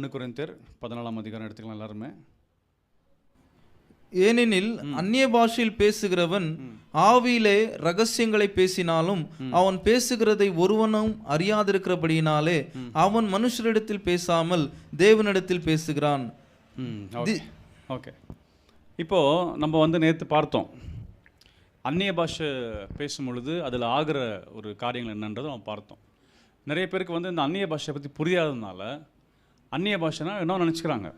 1 கொரிந்தியர் 14ஆம் அதிகாரம் எடுத்துக்கலாம் எல்லாருமே. ஏனெனில் அந்நிய பாஷையில் பேசுகிறவன் ஆவியிலே ரகசியங்களை பேசினாலும் அவன் பேசுகிறதை ஒருவனும் அறியாதிருக்கிறபடியினாலே அவன் மனுஷரிடத்தில் பேசாமல் தேவனிடத்தில் பேசுகிறான். ஓகே, இப்போது நம்ம நேற்று பார்த்தோம், அந்நிய பாஷை பேசும் பொழுது அதில் ஆகிற ஒரு காரியங்கள் என்னன்றதை நம்ம பார்த்தோம். நிறைய பேருக்கு இந்த அந்நிய பாஷையை பற்றி புரியாததுனால அந்நிய பாஷைனா என்ன நினச்சிக்கிறாங்க,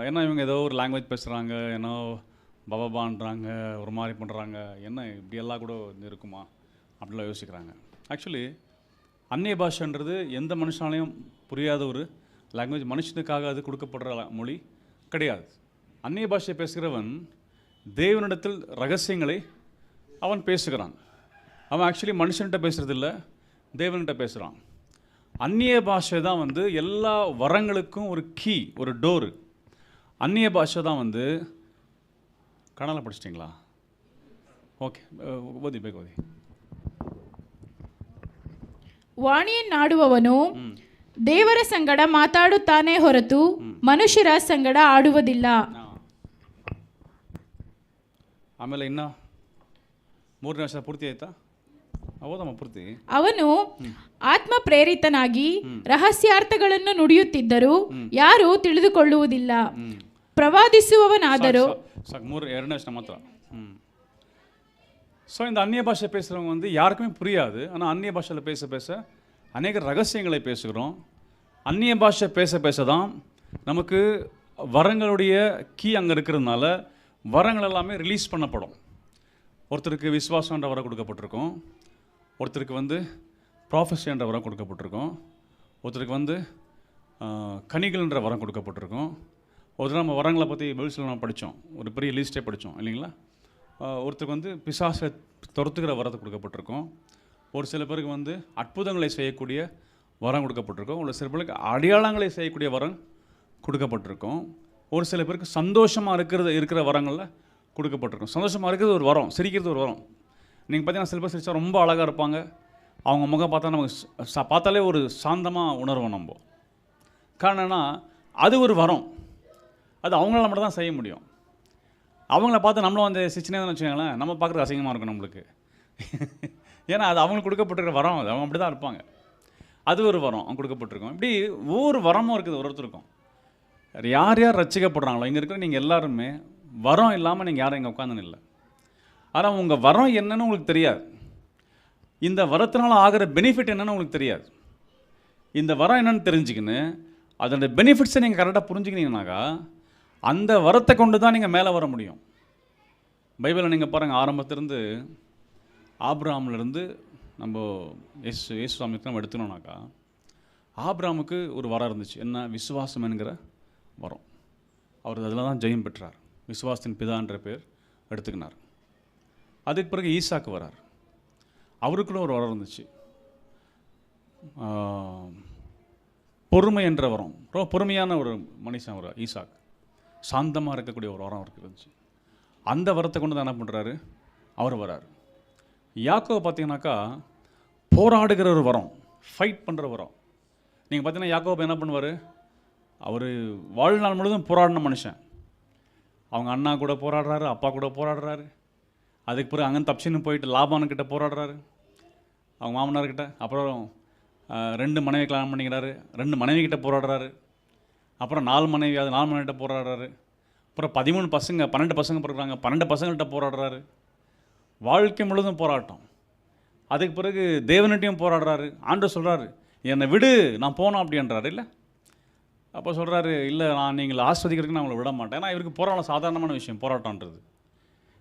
ஏன்னா இவங்க ஏதோ ஒரு லாங்குவேஜ் பேசுகிறாங்க, ஏன்னோ பபாபான்றாங்க, ஒரு மாதிரி பண்ணுறாங்க, என்ன இப்படியெல்லாம் கூட இருக்குமா அப்படிலாம் யோசிக்கிறாங்க. ஆக்சுவலி அந்நிய பாஷைன்றது எந்த மனுஷனாலையும் புரியாத ஒரு லாங்குவேஜ், மனுஷனுக்காக அது கொடுக்கப்படுற மொழி கிடையாது. அந்நிய பாஷையை பேசுகிறவன் தேவனிடத்தில் ரகசியங்களை அவன் பேசுகிறான். அவன் ஆக்சுவலி மனுஷன்கிட்ட பேசுகிறதில்ல, தேவன்கிட்ட பேசுகிறான். அந்நிய பாஷை தான் எல்லா வரங்களுக்கும் ஒரு கீ, ஒரு டோரு. அந்நிய பாஷை தான் கனலை படிச்சிட்டிங்களா? ஓகே, ஓதி ಬೇಗ ಓದಿ. ವಾಣಿಯನ್ನಾಡುವವನು ದೇವರ ಸಂಗಡ ಮಾತಾಡುತ್ತಾನೆ ಹೊರತು ಮನುಷ್ಯರ ಸಂಗಡ ಆಡುವುದಿಲ್ಲ. ಆಮೇಲೆ ಇನ್ನು 3ನೇ ವರ್ಷ ಪೂರ್ತಿ ಆಯ್ತಾ? ಹೌದಮ್ಮ, ಪೂರ್ತಿ. ಅವನು ಆತ್ಮ ಪ್ರೇರಿತನಾಗಿ ರಹಸ್ಯಾರ್ಥಗಳನ್ನು ನುಡಿಯುತ್ತಿದ್ದರೂ ಯಾರೂ ತಿಳಿದುಕೊಳ್ಳುವುದಿಲ್ಲ. ಪ್ರವಾದಿಸುವವನಾದರೂ 2ನೇ ವರ್ಷ ಮಾತ್ರ. ஸோ இந்த அந்நிய பாஷை பேசுகிறவங்க யாருக்குமே புரியாது. ஆனால் அந்நிய பாஷையில் பேச பேச அநேக ரகசியங்களை பேசுகிறோம். அந்நிய பாஷை பேச பேச தான் நமக்கு வரங்களுடைய கீ அங்கே இருக்கிறதுனால வரங்கள் எல்லாமே ரிலீஸ் பண்ணப்படும். ஒருத்தருக்கு விசுவாசன்ற வரம் கொடுக்கப்பட்டிருக்கும், ஒருத்தருக்கு ப்ராஃபஸி என்ற வரம் கொடுக்கப்பட்டிருக்கும், ஒருத்தருக்கு கனிகள்ன்ற வரம் கொடுக்கப்பட்டிருக்கும். ஒருத்தர் நம்ம வரங்களை பற்றி பைபிளில் நம்ம படித்தோம், ஒரு பெரிய லிஸ்ட்டே படித்தோம் இல்லைங்களா? ஒருத்தருக்கு பிசாசை துரத்துக்கிற வரத்தை கொடுக்கப்பட்டிருக்கும். ஒரு சில பேருக்கு அற்புதங்களை செய்யக்கூடிய வரம் கொடுக்கப்பட்டிருக்கும். ஒரு சில பேருக்கு அடையாளங்களை செய்யக்கூடிய வரம் கொடுக்கப்பட்டிருக்கும். ஒரு சில பேருக்கு சந்தோஷமாக இருக்கிற வரங்களில் கொடுக்கப்பட்டிருக்கும். சந்தோஷமாக இருக்கிறது ஒரு வரம், சிரிக்கிறது ஒரு வரம். நீங்கள் பார்த்தீங்கன்னா சில பேர் சிரிச்சா ரொம்ப அழகாக இருப்பாங்க, அவங்க முகம் பார்த்தா நமக்கு பார்த்தாலே ஒரு சாந்தமாக உணர்வோம் நம்ம. காரணம்னா அது ஒரு வரம், அது அவங்களால மட்டும் தான் செய்ய முடியும். அவங்கள பார்த்து நம்மளும் சிரிச்சுனே தான் வச்சுக்கோங்களேன், நம்ம பார்க்குறது அசிங்கமாக இருக்கும் நம்மளுக்கு. ஏன்னா அது அவங்களுக்கு கொடுக்கப்பட்டிருக்கிற வரம், அது அவங்க அப்படி தான் இருப்பாங்க. அது ஒரு வரம் அவங்க கொடுக்கப்பட்டிருக்கும். இப்படி ஒவ்வொரு வரமும் இருக்குது ஒருத்தருக்கும். யார் யார் ரசிக்கப்படுறாங்களோ இங்கே இருக்கிற நீங்கள் எல்லாருமே வரம் இல்லாமல் நீங்கள் யாரும் இங்கே உட்காந்துன்னு இல்லை. ஆனால் உங்கள் வரம் என்னன்னு உங்களுக்கு தெரியாது, இந்த வரத்தினால ஆகிற பெனிஃபிட் என்னன்னு உங்களுக்கு தெரியாது. இந்த வரம் என்னன்னு தெரிஞ்சுக்கின்னு அதோட பெனிஃபிட்ஸை நீங்கள் கரெக்டாக புரிஞ்சுக்கினீங்கன்னாக்கா அந்த வரத்தை கொண்டு தான் நீங்கள் மேலே வர முடியும். பைபிளில் நீங்கள் பாருங்கள், ஆரம்பத்திலேருந்து ஆபிரகாமிலேருந்து நம்ம இயேசு சாமிக்கு நம்ம எடுத்துனோம்னாக்கா ஆபிரகாமுக்கு ஒரு வரம் இருந்துச்சு. என்ன? விசுவாசம் என்கிற வரம். அவர் அதில் தான் ஜெயம் பெற்றார், விசுவாசத்தின் பிதான்ற பேர் எடுத்துக்கினார். அதுக்கு பிறகு ஈசாக்கு வரார், அவருக்குள்ள ஒரு வரம் இருந்துச்சு, பொறுமை என்ற வரம். ரொம்ப பொறுமையான ஒரு மனுஷன் ஒரு ஈசாக், சாந்தமாக இருக்கக்கூடிய ஒரு வரம் அவருக்கு இருந்துச்சு. அந்த வரத்தை கொண்டு தான் என்ன பண்ணுறாரு, அவர் வரார். யாக்கோவை பார்த்தீங்கன்னாக்கா போராடுகிற ஒரு வரம், ஃபைட் பண்ணுற வரம். நீங்கள் பார்த்தீங்கன்னா யாக்கோவை என்ன பண்ணுவார், அவர் வாழ்நாள் முழுவதும் போராடின மனுஷன். அவங்க அண்ணா கூட போராடுறாரு, அப்பா கூட போராடுறாரு. அதுக்கு பிறகு அங்கே தப்பிச்சுன்னு போயிட்டு லாபானுக்கிட்ட போராடுறாரு, அவங்க மாமனார்கிட்ட. அப்புறம் 2 மனைவி கல்யாணம் பண்ணிக்கிறாரு, 2 மனைவிக்கிட்ட போராடுறாரு. அப்புறம் 4 மனைவி, அது 4 மனைவிட்ட போராடுறாரு. அப்புறம் 13 பசங்க, 12 பசங்க பிறகுறாங்க, 12 பசங்கள்கிட்ட போராடுறாரு. வாழ்க்கை முழுதும் போராட்டம். அதுக்கு பிறகு தேவனிட்டையும் போராடுறாரு. ஆண்டவர் சொல்கிறாரு, என்னை விடு, நான் போனோம் அப்படின்றாரு. இல்லை, அப்போ சொல்கிறாரு, இல்லை நான் நீங்கள் ஆஸ்வதிக்கிறதுக்கு நான் உங்களை விட மாட்டேன். ஏன்னா இவருக்கு போராட்டம் சாதாரணமான விஷயம், போராட்டம்ன்றது.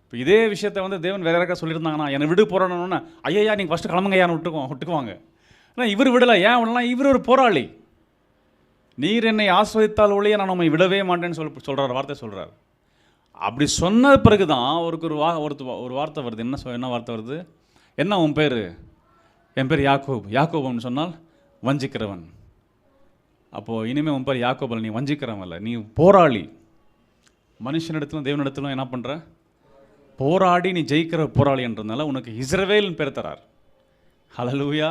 இப்போ இதே விஷயத்தை தேவன் வேற யாருக்கா சொல்லியிருந்தாங்கன்னா, என்னை விடு போராடணும்னா, ஐயா நீங்கள் ஃபஸ்ட்டு கிளம்புங்க யாரும் விட்டுக்குவாங்க. ஆனால் இவர் விடலை. ஏன் விடலாம்? இவர் ஒரு போராளி. நீர் என்னை ஆஸ்வதித்தால் ஒழிய நான் உண்மை விடவே மாட்டேன்னு சொல்கிறார், வார்த்தை சொல்கிறார். அப்படி சொன்ன பிறகு தான் அவருக்கு ஒரு வார்த்தை வருது. என்ன வார்த்தை வருது? என்ன உன் பேர்? என் பேர் யாக்கோப். யாக்கோப்னு சொன்னால் வஞ்சிக்கிறவன். அப்போது இனிமேல் உன் பேர் யாக்கோபல், நீ வஞ்சிக்கிறவன் இல்லை, நீ போராளி. மனுஷனிடத்திலும் தேவனிடத்திலும் என்ன பண்ணுற? போராடி நீ ஜெயிக்கிற போராளின்றதுனால உனக்கு இஸ்ரவேல்னு பேர் தரார். ஹல்லேலூயா.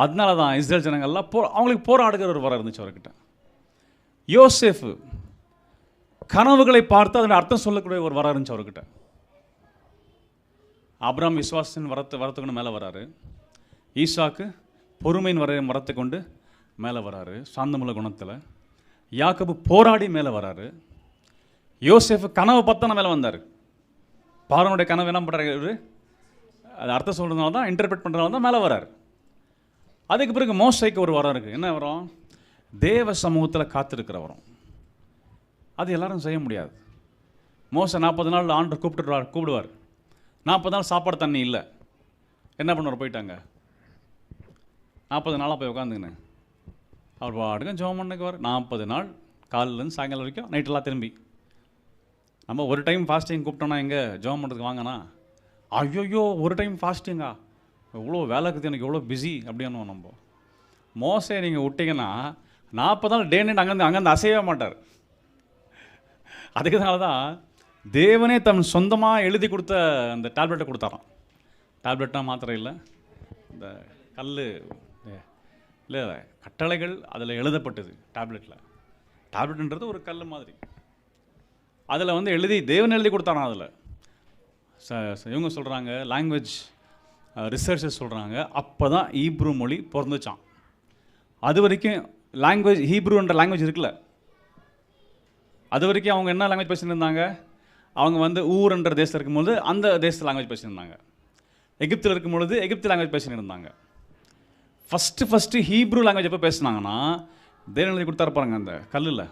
அதனால தான் இஸ்ரேல் ஜனங்கள்லாம் அவங்களுக்கு போராடுகிற ஒரு வரம் இருந்துச்சு அவர்கிட்ட. யோசேப்பு கனவுகளை பார்த்து அதோட அர்த்தம் சொல்லக்கூடிய ஒரு வரம் இருந்துச்சு அவர்கிட்ட. ஆபிரகாம் விசுவாசத்தின் வரத்துக்கு மேலே வராரு. ஈசாக்கு பொறுமையின் வரத்தை கொண்டு மேலே வராரு சாந்தமுள்ள குணத்தில். யாக்கோபு போராடி மேலே வராரு. யோசேப்பு கனவு பார்த்தா மேலே வந்தார். பார்வோனுடைய கனவு என்ன பண்ணுறாரு, அது அர்த்தம் சொல்கிறதுனால தான், இன்டர்பிரட் பண்ணுறதுனால தான் மேலே வராரு. அதுக்கு பிறகு மோசைக்கு ஒரு வரம் இருக்குது. என்ன வரம்? தேவ சமூகத்தில் காத்திருக்கிற வரம். அது எல்லாரும் செய்ய முடியாது. மோசை 40 நாள் ஆண்டவர் கூப்பிடுவார். 40 நாள் சாப்பாடு தண்ணி இல்லை. என்ன பண்ணுவார்? போயிட்டாங்க. 40 நாளாக போய் உட்காந்துங்கண்ணே அவர் பாட்டுக்கும் ஜெபம் பண்ணுக்குவார். 40 நாள் காலிலேருந்து சாயங்காலம் வரைக்கும், நைட்டெல்லாம் திரும்பி. நம்ம ஒரு டைம் ஃபாஸ்டிங் கூப்பிட்டோன்னா எங்கே ஜெபம் பண்ணுறதுக்கு வாங்கினா, ஐயோயோ ஒரு டைம் ஃபாஸ்டிங்கா, எவ்வளோ வேலை இருக்குது எனக்கு, எவ்வளோ பிஸி அப்படின்னுவோம் நம்ம. மோசை நீங்கள் விட்டிங்கன்னா 40 நாள் டே நைட் அங்கேருந்து அசையவே மாட்டார். அதுக்குனால தான் தேவனே தன் சொந்தமாக எழுதி கொடுத்த அந்த டேப்லெட்டை கொடுத்தாராம். டேப்லெட்டாக மாத்திரை இல்லை, இந்த கல் இல்லை, கட்டளைகள் அதில் எழுதப்பட்டது டேப்லெட்டில். டேப்லெட்ன்றது ஒரு கல் மாதிரி. அதில் வந்து தேவன் எழுதி கொடுத்தாராம். அதில் இவங்க சொல்கிறாங்க, லாங்குவேஜ் ரிசர்ச்சர்ஸ் சொல்கிறாங்க, அப்போ தான் ஹீப்ரு மொழி பிறந்துச்சான். அது வரைக்கும் ஹீப்ருன்ற லாங்குவேஜ் இருக்குல்ல, அது வரைக்கும் அவங்க என்ன லாங்குவேஜ் பேசிட்டு இருந்தாங்க? அவங்க வந்து ஊர்ன்ற தேசத்தில் இருக்கும்போது அந்த தேசத்தில் லாங்குவேஜ் பேசிட்டு இருந்தாங்க. எகிப்தில் இருக்கும்பொழுது எகிப்து லாங்குவேஜ் பேசிட்டு இருந்தாங்க. ஃபஸ்ட்டு ஹீப்ரு லாங்குவேஜ் எப்போ பேசுனாங்கன்னா, தேவன் எழுதி கொடுத்தாரு பாருங்க அந்த கல்லில்,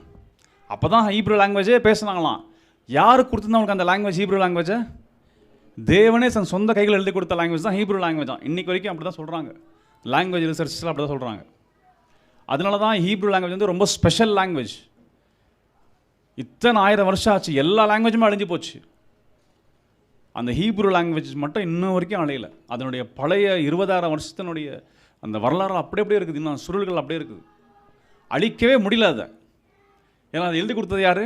அப்போ தான் ஹீப்ரு லாங்குவேஜே பேசுனாங்களாம். யார் கொடுத்துருந்தா அவங்களுக்கு அந்த லாங்குவேஜ், ஹீப்ரு லாங்குவேஜை? தேவனே தன் சொந்த கைகள் எழுதி கொடுத்த லாங்குவேஜ் தான் ஹீப்ரு லாங்குவேஜ் தான். இன்றைக்கு வரைக்கும் அப்படி தான் சொல்கிறாங்க. லாங்குவேஜ் ரிசர்ச்செலாம் அப்படி தான் சொல்கிறாங்க. அதனால தான் ஹீப்ரு லாங்குவேஜ் வந்து ரொம்ப ஸ்பெஷல் லாங்குவேஜ். இத்தனை 1000 வருஷம் ஆச்சு, எல்லா லாங்குவேஜுமே அழிஞ்சு போச்சு. அந்த ஹீப்ரு லாங்குவேஜ் மட்டும் இன்னும் வரைக்கும் அழியல. அதனுடைய பழைய 20,000 வருஷத்தினுடைய அந்த வரலாறு அப்படியே இருக்குது. இன்னும் சுருள்கள் அப்படியே இருக்குது, அழிக்கவே முடியல அதை. ஏன்னா அதை எழுதி கொடுத்தது யார்?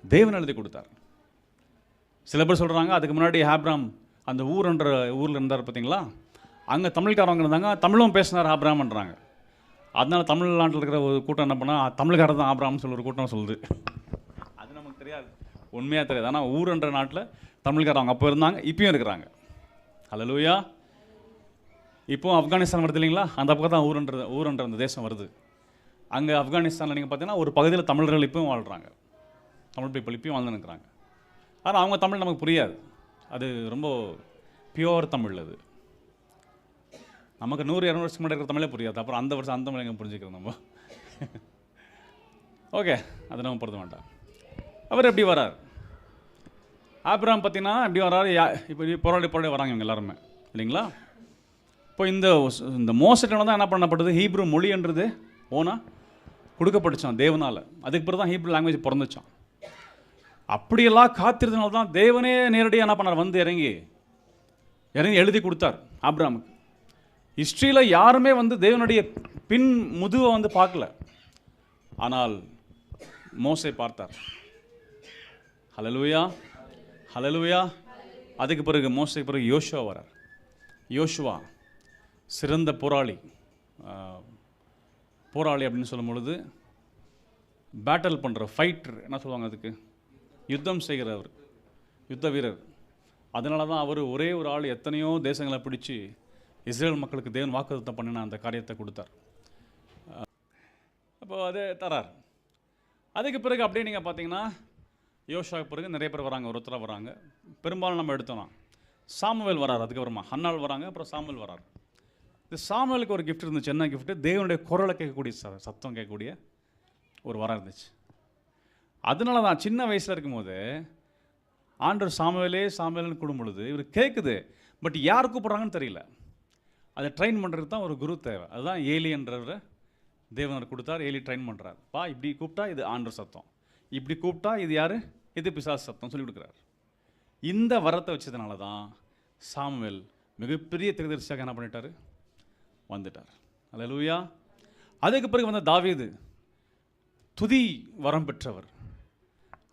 தேவன் எழுதி கொடுத்தார். சில பேர் சொல்கிறாங்க, அதுக்கு முன்னாடி ஆபிரகாம் அந்த ஊரில் இருந்தார் பார்த்தீங்களா, அங்கே தமிழ்காரவங்க இருந்தாங்க, தமிழும் பேசினார் ஆபிரகாம்ன்றாங்க. அதனால தமிழ்நாட்டில் இருக்கிற ஒரு கூட்டம் என்ன பண்ணால், தமிழ்காரர் தான் ஆபிரகாம்னு சொல்லி ஒரு கூட்டம் சொல்லுது. அது நமக்கு தெரியாது, உண்மையாக தெரியாது. ஆனால் ஊருன்ற நாட்டில் தமிழ்காரவங்க அப்போ இருந்தாங்க, இப்பயும் இருக்கிறாங்க. ஹல்லேலூயா. இப்போ ஆப்கானிஸ்தான் வருது இல்லைங்களா, அந்த பக்கம் தான் ஊருன்ற அந்த தேசம் வருது. அங்கே ஆப்கானிஸ்தானில் நீங்கள் பார்த்தீங்கன்னா ஒரு பகுதியில் தமிழர்கள் இப்பவும் வாழ்கிறாங்க, தமிழ் பீப்புள் இப்பயும் வாழ்ந்து நிற்கிறாங்க. ஆனால் அவங்க தமிழ் நமக்கு புரியாது, அது ரொம்ப பியோர் தமிழ். அது நமக்கு 100-200 வருஷம் முன்னாடி இருக்கிற தமிழே புரியாது. அப்புறம் அந்த வருஷம் அந்த தமிழ் எங்கே புரிஞ்சுக்கிறோம் நம்ம? ஓகே, அது நம்ம பொறுத்த வேண்டாம். அவர் எப்படி வரார்? ஆபிரகாம் பார்த்தீங்கன்னா எப்படி வராரு? இப்போ போராடி வராங்க இவங்க எல்லாருமே இல்லைங்களா? இப்போ இந்த மோசட்டில் தான் என்ன பண்ணப்பட்டது? ஹீப்ரு மொழின்றது ஓனா கொடுக்கப்பட்டுச்சான் தேவனால். அதுக்கு பிறகு தான் ஹீப்ரு லாங்குவேஜ் பிறந்துச்சான். அப்படியெல்லாம் காத்திருந்தனால தான் தேவனே நேரடியாக என்ன பண்ணார்? வந்து இறங்கி எழுதி கொடுத்தார் ஆபிரகாமுக்கு. ஹிஸ்ட்ரியில் யாருமே வந்து தேவனுடைய பின் முதுவை வந்து பார்க்கல, ஆனால் மோசே பார்த்தார். ஹல்லேலூயா, ஹல்லேலூயா. அதுக்கு பிறகு மோசேக்கு பிறகு யோசுவா வரார். யோசுவா சிறந்த போராளி அப்படின்னு சொல்லும் பொழுது, பேட்டில் பண்ணுற ஃபைட்டர் என்ன சொல்லுவாங்க அதுக்கு? யுத்தம் செய்கிறவர், யுத்த வீரர். அதனால தான் அவர் ஒரே ஒரு ஆள் எத்தனையோ தேசங்களை பிடிச்சி இஸ்ரேல் மக்களுக்கு தேவன் வாக்குத்தத்தம் பண்ணின அந்த காரியத்தை கொடுத்தார். அப்போ அதை தரார். அதுக்கு பிறகு அப்படியே நீங்கள் பார்த்தீங்கன்னா யோசுவாவுக்கு பிறகு நிறைய பேர் வராங்க, ஒருத்தராக வராங்க. பெரும்பாலும் நம்ம எடுத்தோம்னா சாமுவேல் வரார், அதுக்கப்புறமா ஹன்னாள் வராங்க, அப்புறம் சாமுவேல் வரார். இந்த சாமுவேலுக்கு ஒரு கிஃப்ட் இருந்துச்சு. என்ன கிஃப்ட்டு? தேவனுடைய குரலை கேட்கக்கூடிய சத்தம் கேட்கக்கூடிய ஒரு வரம் இருந்துச்சு. அதனால தான் சின்ன வயசில் இருக்கும்போது ஆண்டவர் சாமுவேல்னு கூடும் பொழுது இவர் கேட்குது, பட் யார் கூப்பிட்றாங்கன்னு தெரியல. அதை ட்ரெயின் பண்ணுறதுக்கு தான் ஒரு குரு தேவை. அதுதான் ஏலி என்றவரை தேவனர் கொடுத்தார். ஏலி ட்ரெயின் பண்ணுறார். இப்படி கூப்பிட்டா இது ஆண்டவர் சத்தம், இப்படி கூப்பிட்டா இது யார்? இது பிசாசு சத்தம் சொல்லி கொடுக்குறாரு. இந்த வரத்தை வச்சதுனால தான் சாமுவேல் மிகப்பெரிய தீர்க்கதரிசியாக என்ன பண்ணிட்டார்? வந்துட்டார். அல்லேலூயா. அதுக்கு பிறகு வந்த தாவீது துதி வரம் பெற்றவர்.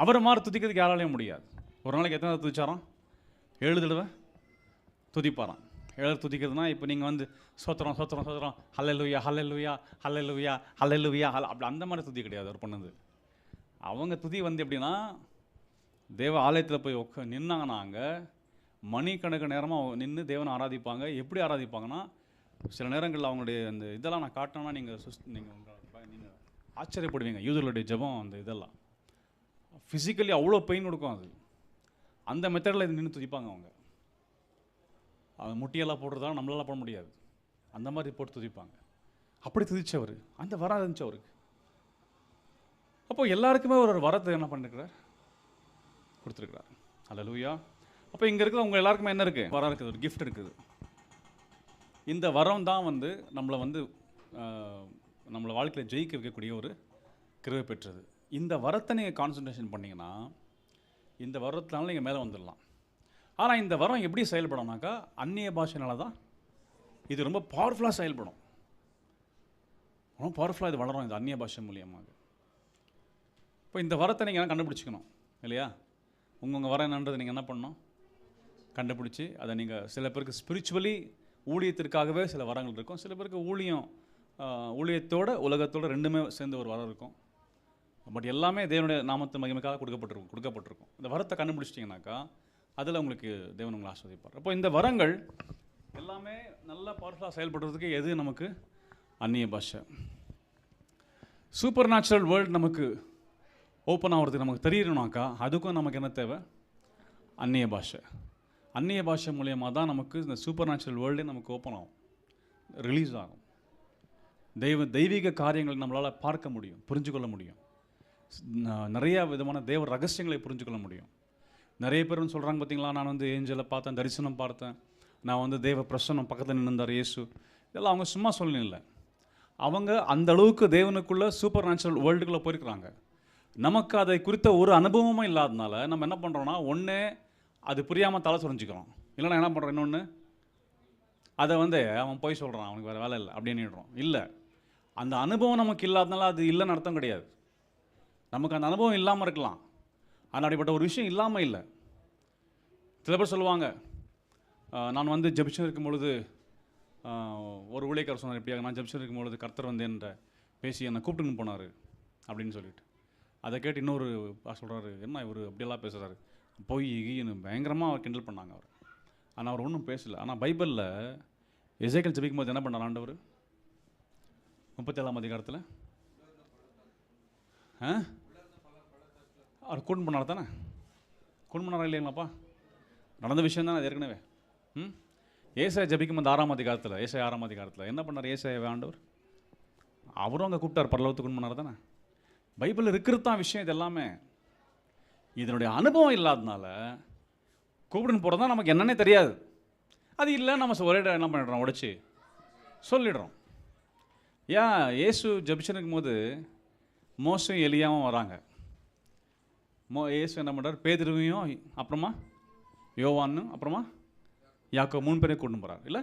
அவரை மாதிரி துதிக்கிறதுக்கு யாராலையும் முடியாது. ஒரு நாளைக்கு எத்தனை துதிச்சாராம்? 7 தடவை துதிப்பாராம். எழுத துதிக்கிறதுனா இப்போ நீங்கள் வந்து சோத்திரம் சோத்திரம் சோத்திரம் ஹல்லேலூயா ஹல்லேலூயா ஹல்லேலூயா ஹல்லேலூயா அப்படி அந்த மாதிரி துதி கிடையாது அவர் பண்ணது. அவங்க துதி வந்து எப்படின்னா தேவ ஆலயத்தில் போய் நின்னாங்கன்னா அங்கே மணிக்கணக்கு நேரமாக நின்று தேவனை ஆராதிப்பாங்க. எப்படி ஆராதிப்பாங்கன்னா சில நேரங்களில் அவங்களுடைய அந்த இதெல்லாம் நான் காட்டினோன்னா நீங்கள் நீங்கள் ஆச்சரியப்படுவீங்க. யூதர்களுடைய ஜெபம் அந்த இதெல்லாம் ஃபிசிக்கலி அவ்வளோ பெயின் கொடுக்கும். அது அந்த மெத்தடில் இது நின்று துதிப்பாங்க அவங்க. அது முட்டியெல்லாம் போடுறதால நம்மளால போட முடியாது, அந்த மாதிரி போட்டு துதிப்பாங்க. அப்படி துதிச்சவர் அந்த வரம் இருந்துச்சு அவருக்கு. அப்போ எல்லாருக்குமே ஒரு வரத்தை என்ன பண்ணிருக்கிறார், கொடுத்துருக்கிறார். அல்லேலூயா. அப்போ இங்கே இருக்கிற உங்கள் எல்லாருக்குமே என்ன இருக்குது, வரம் இருக்குது, ஒரு கிஃப்ட் இருக்குது. இந்த வரம் தான் வந்து நம்மளை வந்து நம்மளை வாழ்க்கையில் ஜெயிக்க வைக்கக்கூடிய ஒரு கிருபை பெற்றது. இந்த வரத்தை நீங்கள் கான்சன்ட்ரேஷன் பண்ணிங்கன்னா இந்த வரத்தினால நீங்கள் மேலே வந்துடலாம். ஆனால் இந்த வரம் எப்படி செயல்படும்னாக்கா அந்நிய பாஷைனால தான் இது ரொம்ப பவர்ஃபுல்லாக செயல்படும். ரொம்ப பவர்ஃபுல்லாக இது வளரும், இது அந்நிய பாஷை மூலியமாக. இப்போ இந்த வரத்தை நீங்கள் கண்டுபிடிச்சிக்கணும் இல்லையா? உங்கள் வரம் என்னன்றது நீங்கள் என்ன பண்ணணும், கண்டுபிடிச்சி அதை நீங்கள் சில பேருக்கு ஸ்பிரிச்சுவலி ஊழியத்திற்காகவே சில வரங்கள் இருக்கும். சில பேருக்கு ஊழியத்தோட உலகத்தோட ரெண்டுமே சேர்ந்து ஒரு வரம் இருக்கும். பட் எல்லாமே தேவனுடைய நாமத்து மகிமைக்காக கொடுக்கப்பட்டிருக்கும். இந்த வரத்தை கண்டுபிடிச்சிட்டிங்கனாக்கா அதில் உங்களுக்கு தேவன் உங்களை ஆஸ்வதிப்பார். அப்போ இந்த வரங்கள் எல்லாமே நல்லா பவர்ஃபுல்லாக செயல்படுறதுக்கு எது நமக்கு, அந்நிய பாஷை. சூப்பர் நேச்சுரல் வேர்ல்டு நமக்கு ஓப்பன் ஆகிறதுக்கு நமக்கு தெரியணுனாக்கா அதுக்கும் நமக்கு என்ன தேவை, அந்நிய பாஷை. அந்நிய பாஷை மூலியமாக தான் நமக்கு இந்த சூப்பர் நேச்சுரல் வேர்ல்டே நமக்கு ஓப்பன் ஆகும், ரிலீஸ் ஆகும். தெய்வீக காரியங்களை நம்மளால் பார்க்க முடியும், புரிஞ்சு கொள்ள முடியும். நிறையா விதமான தேவ ரகசியங்களை புரிஞ்சு கொள்ள முடியும். நிறைய பேர் வந்து சொல்கிறாங்க பார்த்தீங்களா, நான் வந்து ஏஞ்சலை பார்த்தேன், தரிசனம் பார்த்தேன், நான் வந்து தேவ பிரசன்னம் பக்கத்தில் நின்றுந்தார் இயேசு. இதெல்லாம் அவங்க சும்மா சொல்லல, அவங்க அந்த அளவுக்கு தேவனுக்குள்ளே சூப்பர் நேச்சுரல் வேர்ல்டுக்குள்ளே போயிருக்கிறாங்க. நமக்கு அதை குறித்த ஒரு அனுபவமும் இல்லாதனால நம்ம என்ன பண்ணுறோன்னா, ஒன்று அது புரியாமல் தலை சுரிஞ்சிக்கிறோம், இல்லைன்னா என்ன பண்ணுறோம் இன்னொன்று அதை வந்து அவன் போய் சொல்கிறான், அவனுக்கு வேறு வேலை இல்லை அப்படின்னுடுறோம். இல்லை, அந்த அனுபவம் நமக்கு இல்லாதனால அது இல்லைன்னு அர்த்தம் கிடையாது. நமக்கு அந்த அனுபவம் இல்லாமல் இருக்கலாம், ஆனால் அப்படிப்பட்ட ஒரு விஷயம் இல்லாமல் இல்லை. சில பேர் சொல்லுவாங்க, நான் வந்து ஜெபிச்சு இருக்கும் பொழுது ஒரு ஊழியக்காரர் சொன்னார், எப்படியாக நான் ஜெபிச்சு இருக்கும் பொழுது கர்த்தர் வந்து என்ற பேசி என்னை கூப்பிட்டுன்னு போனார் அப்படின்னு சொல்லிட்டு. அதை கேட்டு இன்னொரு சொல்கிறாரு, என்ன இவர் அப்படியெல்லாம் பேசுகிறாரு, போய் பயங்கரமாக அவர் கிண்டல் பண்ணாங்க அவர். ஆனால் அவர் ஒன்றும் பேசலை. ஆனால் பைபிளில் எசேக்கியேல் ஜெபிக்கும் போது என்ன பண்ணார் ஆண்டவர், 37ஆம் அதிகாரத்தில் அவர் கூண்டு பண்ணார் தானே, கூண்டு பண்ணாரா இல்லைங்களாப்பா, நடந்த விஷயம் தானே அது ஏற்கனவே. ஏசாயா ஜெபிக்கும் போது 6ஆம் அதிகாரத்தில், ஏசாயா 6ஆம் அதிகாரத்தில் என்ன பண்ணார் ஏசாயாவே ஆண்டவர், அவரும் அங்கே கூப்பிட்டார், பரலோகத்துக்கு கூண்டு பண்ணார் தானே. பைபிளில் இருக்கிறது தான் விஷயம். இது எல்லாமே இதனுடைய அனுபவம் இல்லாதனால கூப்பிடுன்னு போகிறது தான் நமக்கு என்னன்னே தெரியாது. அது இல்லை, நம்ம ஒரே என்ன பண்ணிடுறோம், உடைச்சி சொல்லிடுறோம். ஏன் இயேசு ஜெபிச்சிருக்கும் போது மோசையும் எலியாவும் வராங்க. இயேசு என்ன பண்ணுறார், பேதுருவையும் அப்புறமா யோவானும் அப்புறமா யாக்கோபு 3 பேரையும் கொண்டு போகிறார். இல்லை,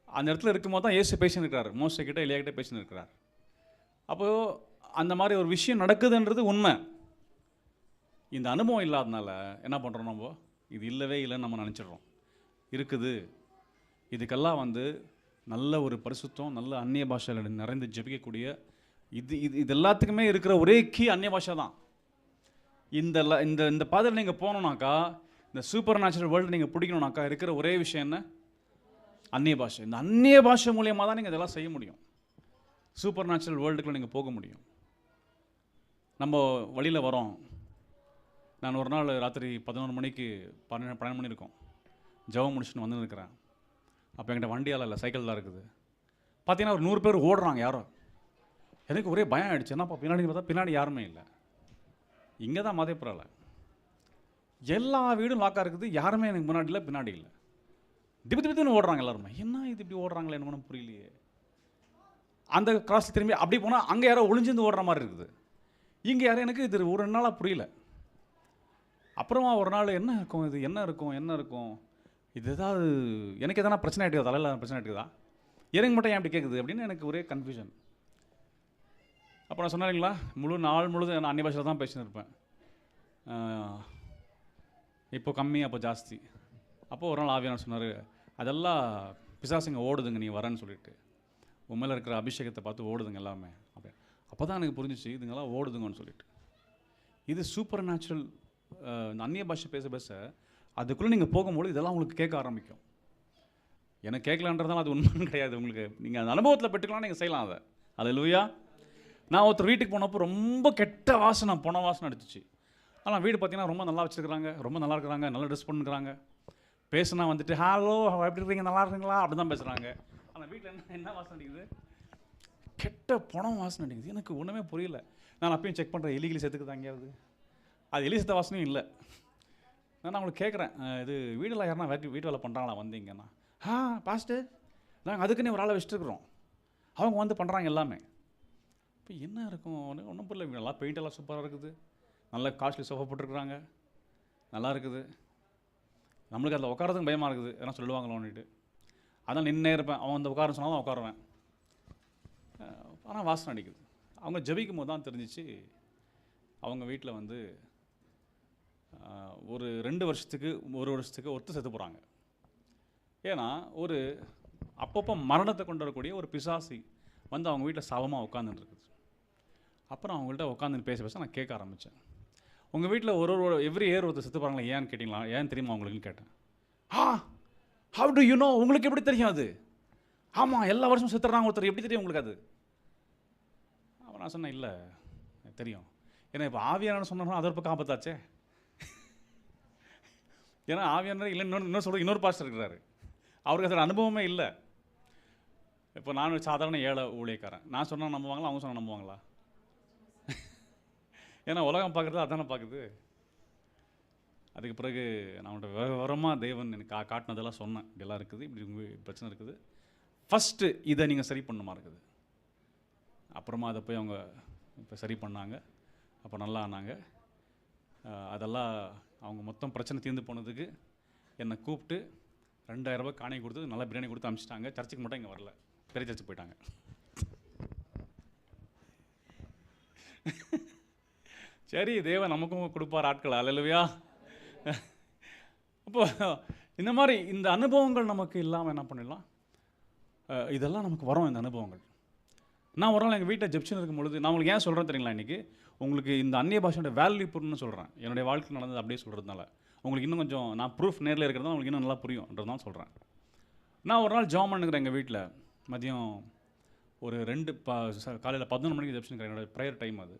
அந்த இடத்துல இருக்கும்போது தான் இயேசு பேசின்னு இருக்கிறார், மோசை கிட்ட எலியா கிட்ட பேசின்னு இருக்கிறார். அப்போது அந்த மாதிரி ஒரு விஷயம் நடக்குதுன்றது உண்மை. இந்த அனுபவம் இல்லாதனால என்ன பண்ணுறோம், நம்ம இது இல்லவே இல்லைன்னு நம்ம நினச்சிடுறோம். இருக்குது, இதுக்கெல்லாம் வந்து நல்ல ஒரு பரிசுத்தம், நல்ல அந்நிய பாஷையில் நிறைந்து ஜெபிக்கக்கூடிய இது எல்லாத்துக்குமே இருக்கிற ஒரே கீ அந்நிய பாஷை தான். இந்த இந்த இந்த பாதையில் நீங்கள் போகணுன்னாக்கா, இந்த சூப்பர் நேச்சுரல் வேர்ல்டு நீங்கள் பிடிக்கணுன்னாக்கா இருக்கிற ஒரே விஷயம் என்ன, அந்நிய பாஷை. இந்த அந்நிய பாஷை மூலியமாக தான் நீங்கள் இதெல்லாம் செய்ய முடியும். சூப்பர் நேச்சுரல் வேர்ல்டுக்குள்ளே நீங்கள் போக முடியும். நம்ம வழியில் வரோம். நான் ஒரு நாள் ராத்திரி 11 மணிக்கு 12 மணி இருக்கும், ஜெபம் முடிச்சுட்டு வந்து இருக்கிறேன். அப்போ என்கிட்ட வண்டியால் இல்லை, சைக்கிள் தான் இருக்குது. பார்த்தீங்கன்னா ஒரு 100 பேர் ஓடுறாங்க யாரோ. எனக்கு ஒரே பயம் ஆகிடுச்சு. என்னப்பா பின்னாடி பார்த்தா பின்னாடி யாருமே இல்லை. இங்கே தான் மதேபுராவில் எல்லா வீடும் லாக்காக இருக்குது, யாருமே எனக்கு முன்னாடி இல்லை பின்னாடி இல்லை. திபுன்னு ஓடுறாங்க எல்லாருமே. என்ன இது இப்படி ஓடுறாங்களே, என்ன பண்ண புரியலையே. அந்த கிராஸ் திரும்பி அப்படி போனால் அங்கே யாரோ ஒளிஞ்சிருந்து ஓடுற மாதிரி இருக்குது, இங்கே யாரும் எனக்கு இது ஒரு நாளாக புரியல. அப்புறமா ஒரு நாள் என்ன இருக்கும், இது என்ன இருக்கும் இது ஏதாவது எனக்கு எதனா பிரச்சனை ஆகிட்டுதா, தலையில் பிரச்சனை ஆகிட்டுதா, எனக்கு மட்டும் ஏன் அப்படி கேட்குது அப்படின்னு எனக்கு ஒரே கன்ஃபியூஷன். அப்போ நான் சொன்னீங்களா, நாள் முழுதும் நான் அந்நிய பாஷையில் தான் பேசின்னு இருப்பேன். இப்போ கம்மி, அப்போ ஜாஸ்தி. அப்போது ஒரு நாள் ஆவியானவர் சொன்னார், அதெல்லாம் பிசாசுங்க ஓடுதுங்க நீ வரேன்னு சொல்லிட்டு. உன் மேலே இருக்கிற அபிஷேகத்தை பார்த்து ஓடுதுங்க எல்லாமே. அப்போ தான் எனக்கு புரிஞ்சிச்சு இதுங்கெல்லாம் ஓடுதுங்கன்னு சொல்லிட்டு. இது சூப்பர் நேச்சுரல். அந்நிய பாஷை பேச பேச அதுக்குள்ளே நீங்கள் போகும்போது இதெல்லாம் உங்களுக்கு கேட்க ஆரம்பிக்கும். எனக்கு கேட்கலான்றதால அது உண்மைன்னு கிடையாது. உங்களுக்கு நீங்கள் அந்த அனுபவத்தில் பெற்றுக்கலாம், நீங்கள் செய்யலாம் அதை. அல்லேலூயா. நான் ஒருத்தர் வீட்டுக்கு போனப்போ ரொம்ப கெட்ட வாசனை, பொண வாசனை அடிச்சிச்சு. ஆனால் வீடு பார்த்தீங்கன்னா ரொம்ப நல்லா வச்சுருக்குறாங்க, ரொம்ப நல்லா இருக்கிறாங்க, நல்லா ட்ரெஸ் பண்ணுறாங்க. பேசுனா வந்துட்டு ஹலோ எப்படி இருக்கீங்க, நல்லா இருக்கீங்களா அப்படி தான் பேசுகிறாங்க. ஆனால் வீட்டில் என்ன வாசனை அடிக்குது? கெட்ட பணம் வாசனை அடிக்குது. எனக்கு ஒன்றுமே புரியல. நான் அப்பயும் செக் பண்ணுறேன், எலிகிலி செத்துக்குது அங்கேயாவது. அது எலி செத்த வாசனையும் இல்லை. நான் அவங்களுக்கு கேட்குறேன், இது வீடெல்லாம் யாருன்னா வீட்டு வேலை பண்ணுறாங்களா வந்தீங்கன்னா? பாஸ்டர் நாங்கள் அதுக்குன்னு ஒரு ஆளை வச்சுட்டுருக்குறோம், அவங்க வந்து பண்ணுறாங்க எல்லாமே. இப்போ என்ன இருக்கும் ஒன்றும் புரியல. நல்லா பெயிண்ட் எல்லாம் சூப்பராக இருக்குது, நல்ல காஸ்ட்லி சோஃபா போட்டிருக்குறாங்க, நல்லா இருக்குது. நம்மளுக்கு அதில் உட்காரதுக்கு பயமாக இருக்குது, எதனா சொல்லுவாங்களோன்னுட்டு. அதனால் நின்னே இருப்பேன். அவன் வந்து உட்காரன்னு சொன்னாலும் உட்காருவேன். ஆனால் வாசனை அடிக்குது. அவங்க ஜெபிக்கும் போது தான் தெரிஞ்சிச்சு அவங்க வீட்டில் வந்து ஒரு 2 வருஷத்துக்கு 1 வருஷத்துக்கு ஒருத்தர் செத்து போகிறாங்க. ஏன்னா ஒரு அப்பப்போ மரணத்தை கொண்டு வரக்கூடிய ஒரு பிசாசி வந்து அவங்க வீட்டில் சவமாக உட்காந்துருக்குது. அப்புறம் அவங்கள்ட்ட உட்காந்து பேச பேச நான் கேட்க ஆரம்பித்தேன். உங்கள் வீட்டில் ஒரு எவ்ரி இயர் ஒருத்தர் செத்து போகிறாங்களா, ஏன்னு கேட்டிங்களா? ஏன் தெரியுமா உங்களுக்குன்னு கேட்டேன். ஹவ் டு யூ நோ, உங்களுக்கு எப்படி தெரியும் அது? ஆமாம், எல்லா வருஷமும் செத்துறாங்க ஒருத்தர், எப்படி தெரியும் உங்களுக்கு அது? அப்போ நான் சொன்னேன், இல்லை தெரியும். ஏன்னா இப்போ ஆவியானு சொன்னோம்னா அது ஒரு பக்கம் ஆபத்தாச்சே. ஏன்னா ஆவியானர் இல்லை, இன்னொரு சொல்கிற இன்னொரு பாஸ்டர் இருக்கிறாரு, அவருக்கு அதில் அனுபவமே இல்லை. இப்போ நான் சாதாரண ஏழை ஊழியக்காரன், நான் சொன்னால் நம்புவாங்களா, அவங்க சொன்னால் நம்புவாங்களா? ஏன்னா உலகம் பார்க்குறது அதானே பார்க்குது. அதுக்கு பிறகு நான் அவன்கிட்ட விவரமாக தேவன் எனக்கு காட்டினதெல்லாம் சொன்னேன். இப்படியெல்லாம் இருக்குது, இப்படி உங்கள் பிரச்சனை இருக்குது, ஃபஸ்ட்டு இதை நீங்கள் சரி பண்ணுமா இருக்குது. அப்புறமா அதை போய் அவங்க இப்போ சரி பண்ணாங்க. அப்போ நல்லா ஆனாங்க. அதெல்லாம் அவங்க மொத்தம் பிரச்சனை தீர்ந்து போனதுக்கு என்னை கூப்பிட்டு 2000 ரூபாய் காணிக்கை கொடுத்து நல்லா பிரியாணி கொடுத்து அனுப்பிச்சிட்டாங்க. சர்ச்சுக்கு மட்டும் இங்கே வரல, பெரிய சர்ச்சுக்கு போயிட்டாங்க. சரி, தேவன் நமக்கும் கொடுப்பார் ஆட்கள். அல்லேலூயா. அப்போ இந்த மாதிரி இந்த அனுபவங்கள் நமக்கு இல்லாமல் என்ன பண்ணிடலாம், இதெல்லாம் நமக்கு வரும் இந்த அனுபவங்கள். நான் ஒரு நாள் எங்கள் வீட்டை ஜெப்ஷன் இருக்கும் பொழுது நான் உங்களுக்கு ஏன் சொல்கிறேன் தெரியுங்களா, இன்றைக்கி உங்களுக்கு இந்த அந்நிய பாஷையோட வேல்யூ புரியும்னு சொல்கிறேன். என்னுடைய வாழ்க்கையில் நடந்தது அப்படியே சொல்கிறதுனால உங்களுக்கு இன்னும் கொஞ்சம் நான் ப்ரூஃப் நேரில் இருக்கிறது உங்களுக்கு இன்னும் நல்லா புரியும்ன்றதான் சொல்கிறேன். நான் ஒரு நாள் ஜாம் பண்ணுறேன் எங்கள் வீட்டில். மதியம் ஒரு காலையில் 11 மணிக்கு ஜெப்ஷன் என்னோடய ப்ரேயர் டைம் அது.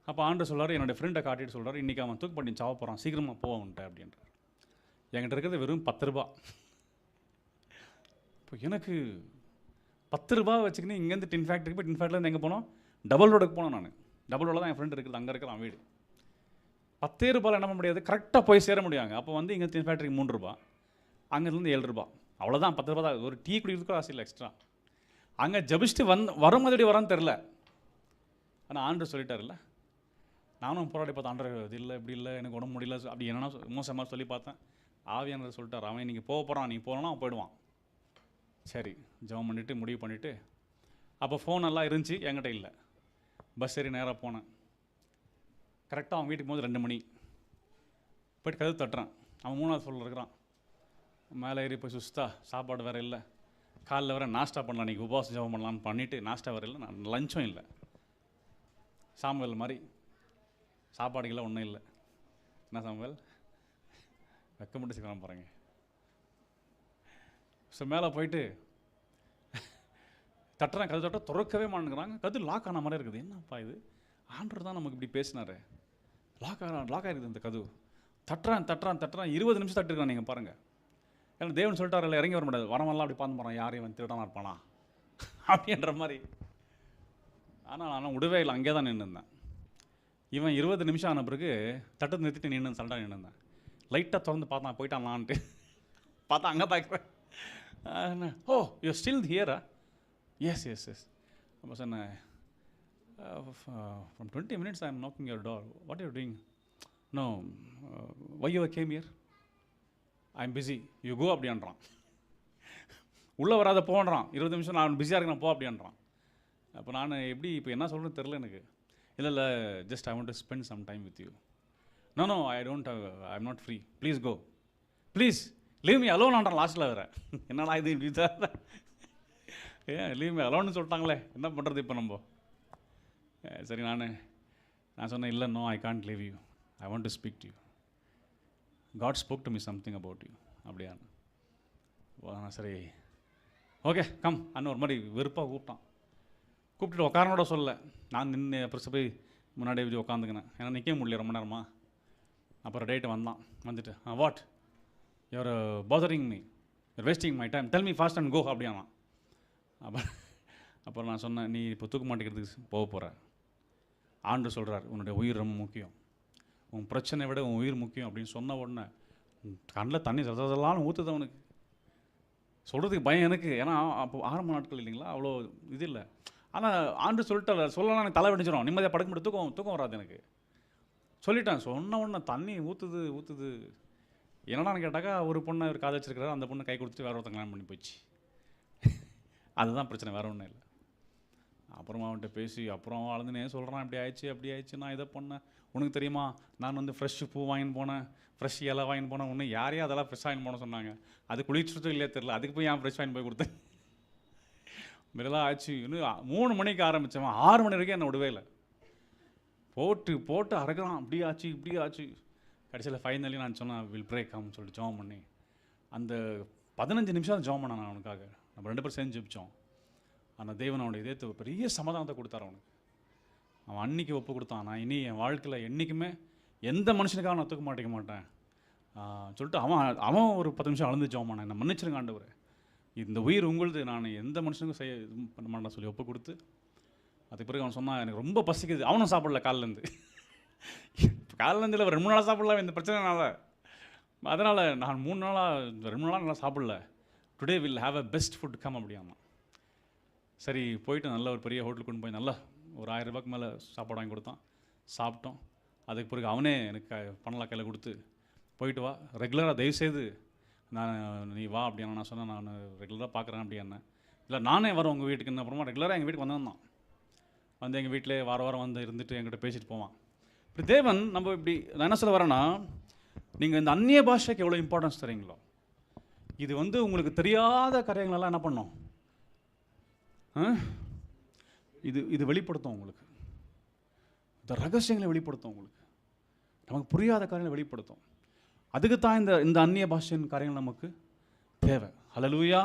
அப்போ ஆண்டு சொல்கிறார், என்னோடய ஃப்ரெண்டை காட்டிட்டு சொல்கிறார், இன்றைக்கி அவன் தூக்கு பண்ணி சாவ போகிறான், சீக்கிரமாக போவன்ட்ட அப்படின்றார். என்கிட்ட இருக்கிறது வெறும் 10 ரூபா. இப்போ எனக்கு 10 ரூபா வச்சுக்கின்னு இங்கேருந்து டின் ஃபேக்ட்ரிக்கு போய் டின் ஃபேக்ட்ரிலேருந்து எங்கே போனோம், டபுள் ரோடுக்கு போனோம். நான் டபுள் ரோடில் தான் என் ஃப்ரெண்ட் இருக்குது, அங்கே இருக்கிறான் வீடு. 10 ரூபாயில் என்ன பண்ண முடியாது, கரெக்டாக போய் சேர முடியாங்க. அப்போ வந்து இங்கே டின் ஃபேக்ட்ரிக்கு 3 ரூபா, அங்கேருந்து 7 ரூபா, அவ்வளோதான். 10 ரூபா தான். ஒரு டீ குடிக்கிறதுக்கு ஆசை இல்லை எக்ஸ்ட்ரா. அங்கே ஜபிச்சுட்டு வரும் மாதிரி வரான்னு தெரில. ஆனால் ஆண்டு சொல்லிட்டார்ல. நானும் போராடி பார்த்தேன், ஆண்டர் இது இல்லை இப்படி இல்லை, எனக்கு உடம்பு முடியல, அப்படி என்னென்னா மோசமாக சொல்லி பார்த்தேன். ஆவியானவர் சொல்லிட்டார், அவன் நீங்கள் போக போகிறான், நீ போகலன்னா அவன் போயிடுவான். சரி, ஜெபம் பண்ணிவிட்டு முடிவு பண்ணிவிட்டு அப்போ ஃபோன் எல்லாம் இருந்துச்சு, என்கிட்ட இல்லை. பஸ் ஏறி நேராக போனேன். கரெக்டாக அவன் வீட்டுக்கு போது 2 மணி. போய்ட்டு கதவு தட்டுறான். அவன் 3வது ஃப்ளோரில் இருக்கிறான். மேலே ஏறி போய் சுஸ்தா, சாப்பாடு வேறு இல்லை, காலைல வேறு நாஸ்டா பண்ணலாம், இன்றைக்கி உபவாசம் ஜெபம் பண்ணலான்னு பண்ணிவிட்டு நாஸ்டா வேறு இல்லை, நான் லஞ்சும் இல்லை. சாமுவேல் மாதிரி சாப்பாடுக்கெல்லாம் ஒன்றும் இல்லை. என்ன சாமுவேல் வெக்க மட்டும் சீக்கிரம் போகிறேங்க. ஸோ மேலே போயிட்டு தட்டுறான். கது தட்ட திறக்கவே மாட்டேங்கிறாங்க. கது லாக் ஆன மாதிரி இருக்குது. என்னப்பா இது, ஆண்டவர் தான் நமக்கு இப்படி பேசினார், லாக் ஆகிருக்குது இந்த கது. தட்டுறான் 20 நிமிஷம் தட்டுருக்கான். நீங்கள் பாருங்கள். ஏன்னா தேவன் சொல்லிட்டார் இல்லை, இறங்கி வர முடியாது, வரமெல்லாம் அப்படி பார்த்து போகிறான், யாரையும் வந்து திருடானா இருப்பானா அப்படின்ற மாதிரி. ஆனால் நான் விடவே இல்லை, அங்கே தான் நின்றுருந்தேன். இவன் 20 நிமிஷம் ஆன பிறகு தட்டு நிறுத்திட்டு நின்று சண்டை நின்றுருந்தேன். லைட்டாக திறந்து பார்த்தான், போயிட்டான்லான்ட்டு பார்த்தா அங்கே பார்க்குறேன். ஓ யூ ஸ்டில் ஹியரா? எஸ். அப்போ சொன்னேன், from 20 minutes I am knocking your door, what you doing? No, why you came here? I am busy, you go அப்படின்றான். உள்ளே வராத போன்றான். 20 நிமிஷம் நான் பிஸியாக இருக்கேன், போ அப்படின்றான். அப்போ நான் எப்படி இப்போ என்ன சொல்கிறேன்னு தெரில எனக்கு. இல்லை just I want to spend some time with you. No I don't I am not free, please go, please leave me அலோன்றான் லாஸ்ட்டில் வேறு. என்னடா இது இப்படி தான், ஏன் லீவ் மீ அலோன்னு சொல்லிட்டாங்களே, என்ன பண்ணுறது இப்போ நம்ம? சரி நான் சொன்னேன், இல்லை, no, I can't leave you, I want to speak to you. God spoke to me something about you அப்படியான்னு. சரி, ஓகே கம் அண்ணன் ஒரு மாதிரி வெறுப்பாக கூப்பிட்டுட்டு உட்காரனோட சொல்ல. நான் நின்று அப்புறம் போய் முன்னாடியே இப்படி உட்காந்துக்கினேன், ஏன்னா நிற்க முடியல ரொம்ப நேரமா. அப்புறம் டேட்டு வந்துட்டு what you're bothering me, you're wasting my time, tell me fast and go அப்படியானா. அப்புறம் நான் சொன்னேன், நீ இப்போ தூக்க மாட்டேங்கிறதுக்கு போக போகிற. ஆண்டு சொல்கிறார், உன்னுடைய உயிர் ரொம்ப முக்கியம், உன் பிரச்சனை விட உன் உயிர் முக்கியம் அப்படின்னு சொன்ன உடனே கண்ணில் தண்ணி சதலான்னு ஊற்றுது அவனுக்கு. சொல்கிறதுக்கு பயம் எனக்கு, ஏன்னா அப்போ ஆரம்ப நாட்கள் இல்லைங்களா, அவ்வளோ இது இல்லை. ஆனால் ஆண்டு சொல்லிட்டு சொல்லலாம், எனக்கு தலை வெடிச்சிடும், நிம்மதியாக படுக்க முடியும், தூக்கம் வராது எனக்கு. சொல்லிட்டேன், சொன்ன உடனே தண்ணி ஊற்றுது. என்னடான்னு கேட்டாக்கா, ஒரு பொண்ணை ஒரு காது வச்சிருக்கிறாரு, அந்த பொண்ணை கை கொடுத்துட்டு வேறு ஒருத்தன் கல்யாணம் பண்ணி போச்சு. அதுதான் பிரச்சனை, வேறு ஒன்றும் இல்லை. அப்புறமா அவன்கிட்ட பேசி அப்புறம் வளர்ந்துனே சொல்கிறான், இப்படி ஆயிடுச்சு, நான் இதை பண்ணேன், உனக்கு தெரியுமா, நான் ஃப்ரெஷ்ஷு பூ வாங்கின்னு போனேன், ஃப்ரெஷ் இலை வாங்கின்னு போனேன், ஒன்று யாரையும் அதெல்லாம் ஃப்ரெஷ் வாங்கின்னு போன சொன்னாங்க, அது குளிச்சுட்டு இல்லையே தெரில, அதுக்கு போய் ஃப்ரெஷ் வாங்கி போய் கொடுத்தேன். இதெல்லாம் ஆச்சு. இன்னும் 3 மணிக்கு ஆரம்பித்தவன் 6 மணி வரைக்கும் என்னை விடவே இல்லை. போட்டு அறக்கிறான், இப்படி ஆச்சு. கடைசியில் ஃபைனலி நான் சொன்னேன், வில் பிரேக் ஆகும்னு சொல்லிட்டு ஜாம் பண்ணி அந்த 15 நிமிஷம் ஜாம் பண்ணான் அவனுக்காக. நம்ம 2 பேரும் சேர்ந்து ஜெபிச்சோம். அந்த தேவன் அவனுடைய இதயத்தை பெரிய சமாதானத்தை கொடுத்தார் அவனுக்கு. அவன் அன்றைக்கி ஒப்பு கொடுத்தான், நான் இனி என் வாழ்க்கையில் என்றைக்குமே எந்த மனுஷனுக்காக நான் தூக்க மாட்டேன் சொல்லிட்டு அவன் ஒரு 10 நிமிஷம் அளந்து ஜெபம் பண்ணான், என்னை மன்னிச்சிருங்க ஆண்டவரே, இந்த உயிர் உங்களுது, நான் எந்த மனுஷனுக்கும் இது பண்ண மாட்டேன் சொல்லி ஒப்பு கொடுத்து. அதுக்கு பிறகு அவன் சொன்னான், எனக்கு ரொம்ப பசிக்குது. அவனும் சாப்பிடல காலிலேருந்து இல்லை, 2-3 நாளாக சாப்பிடல இந்த பிரச்சனைனால. அதனால் நான் 2 நாளாக நல்லா சாப்பிடல. Today will have a best food come அப்படியாமா. சரி, போயிட்டு நல்ல ஒரு பெரிய ஹோட்டலுக்கு கொண்டு போய் நல்லா ஒரு 1000 ரூபாய்க்கு மேலே சாப்பாடு வாங்கி கொடுத்தான், சாப்பிட்டோம். அதுக்கு பிறகு அவனே எனக்கு பணலாம் கையில் கொடுத்து, போயிட்டு வா, ரெகுலராக தயவுசெய்து நீ வா அப்படின்னா. நான் சொன்னேன், நான் ரெகுலராக பார்க்குறேன் அப்படின்னா. இல்லை, நானே வரேன் உங்கள் வீட்டுக்கு. அப்புறமா ரெகுலராக எங்கள் வீட்டுக்கு வந்து எங்கள் வீட்டிலே வாரம் வந்து இருந்துட்டு என்கிட்ட பேசிட்டு போவான். இப்படி தேவன் நம்ம இப்படி நான் என்ன சொல்ல வரேன்னா, நீங்கள் இந்த அந்நிய பாஷைக்கு எவ்வளோ இம்பார்ட்டன்ஸ் தரீங்களோ, இது உங்களுக்கு தெரியாத காரியங்களெல்லாம் என்ன பண்ணோம், இது வெளிப்படுத்தும் உங்களுக்கு, இந்த ரகசியங்களை வெளிப்படுத்தும் உங்களுக்கு, நமக்கு புரியாத காரியங்களை வெளிப்படுத்தும். அதுக்கு தான் இந்த அந்நிய பாஷையின் காரியங்கள் நமக்கு தேவை. ஹல்லேலூயா.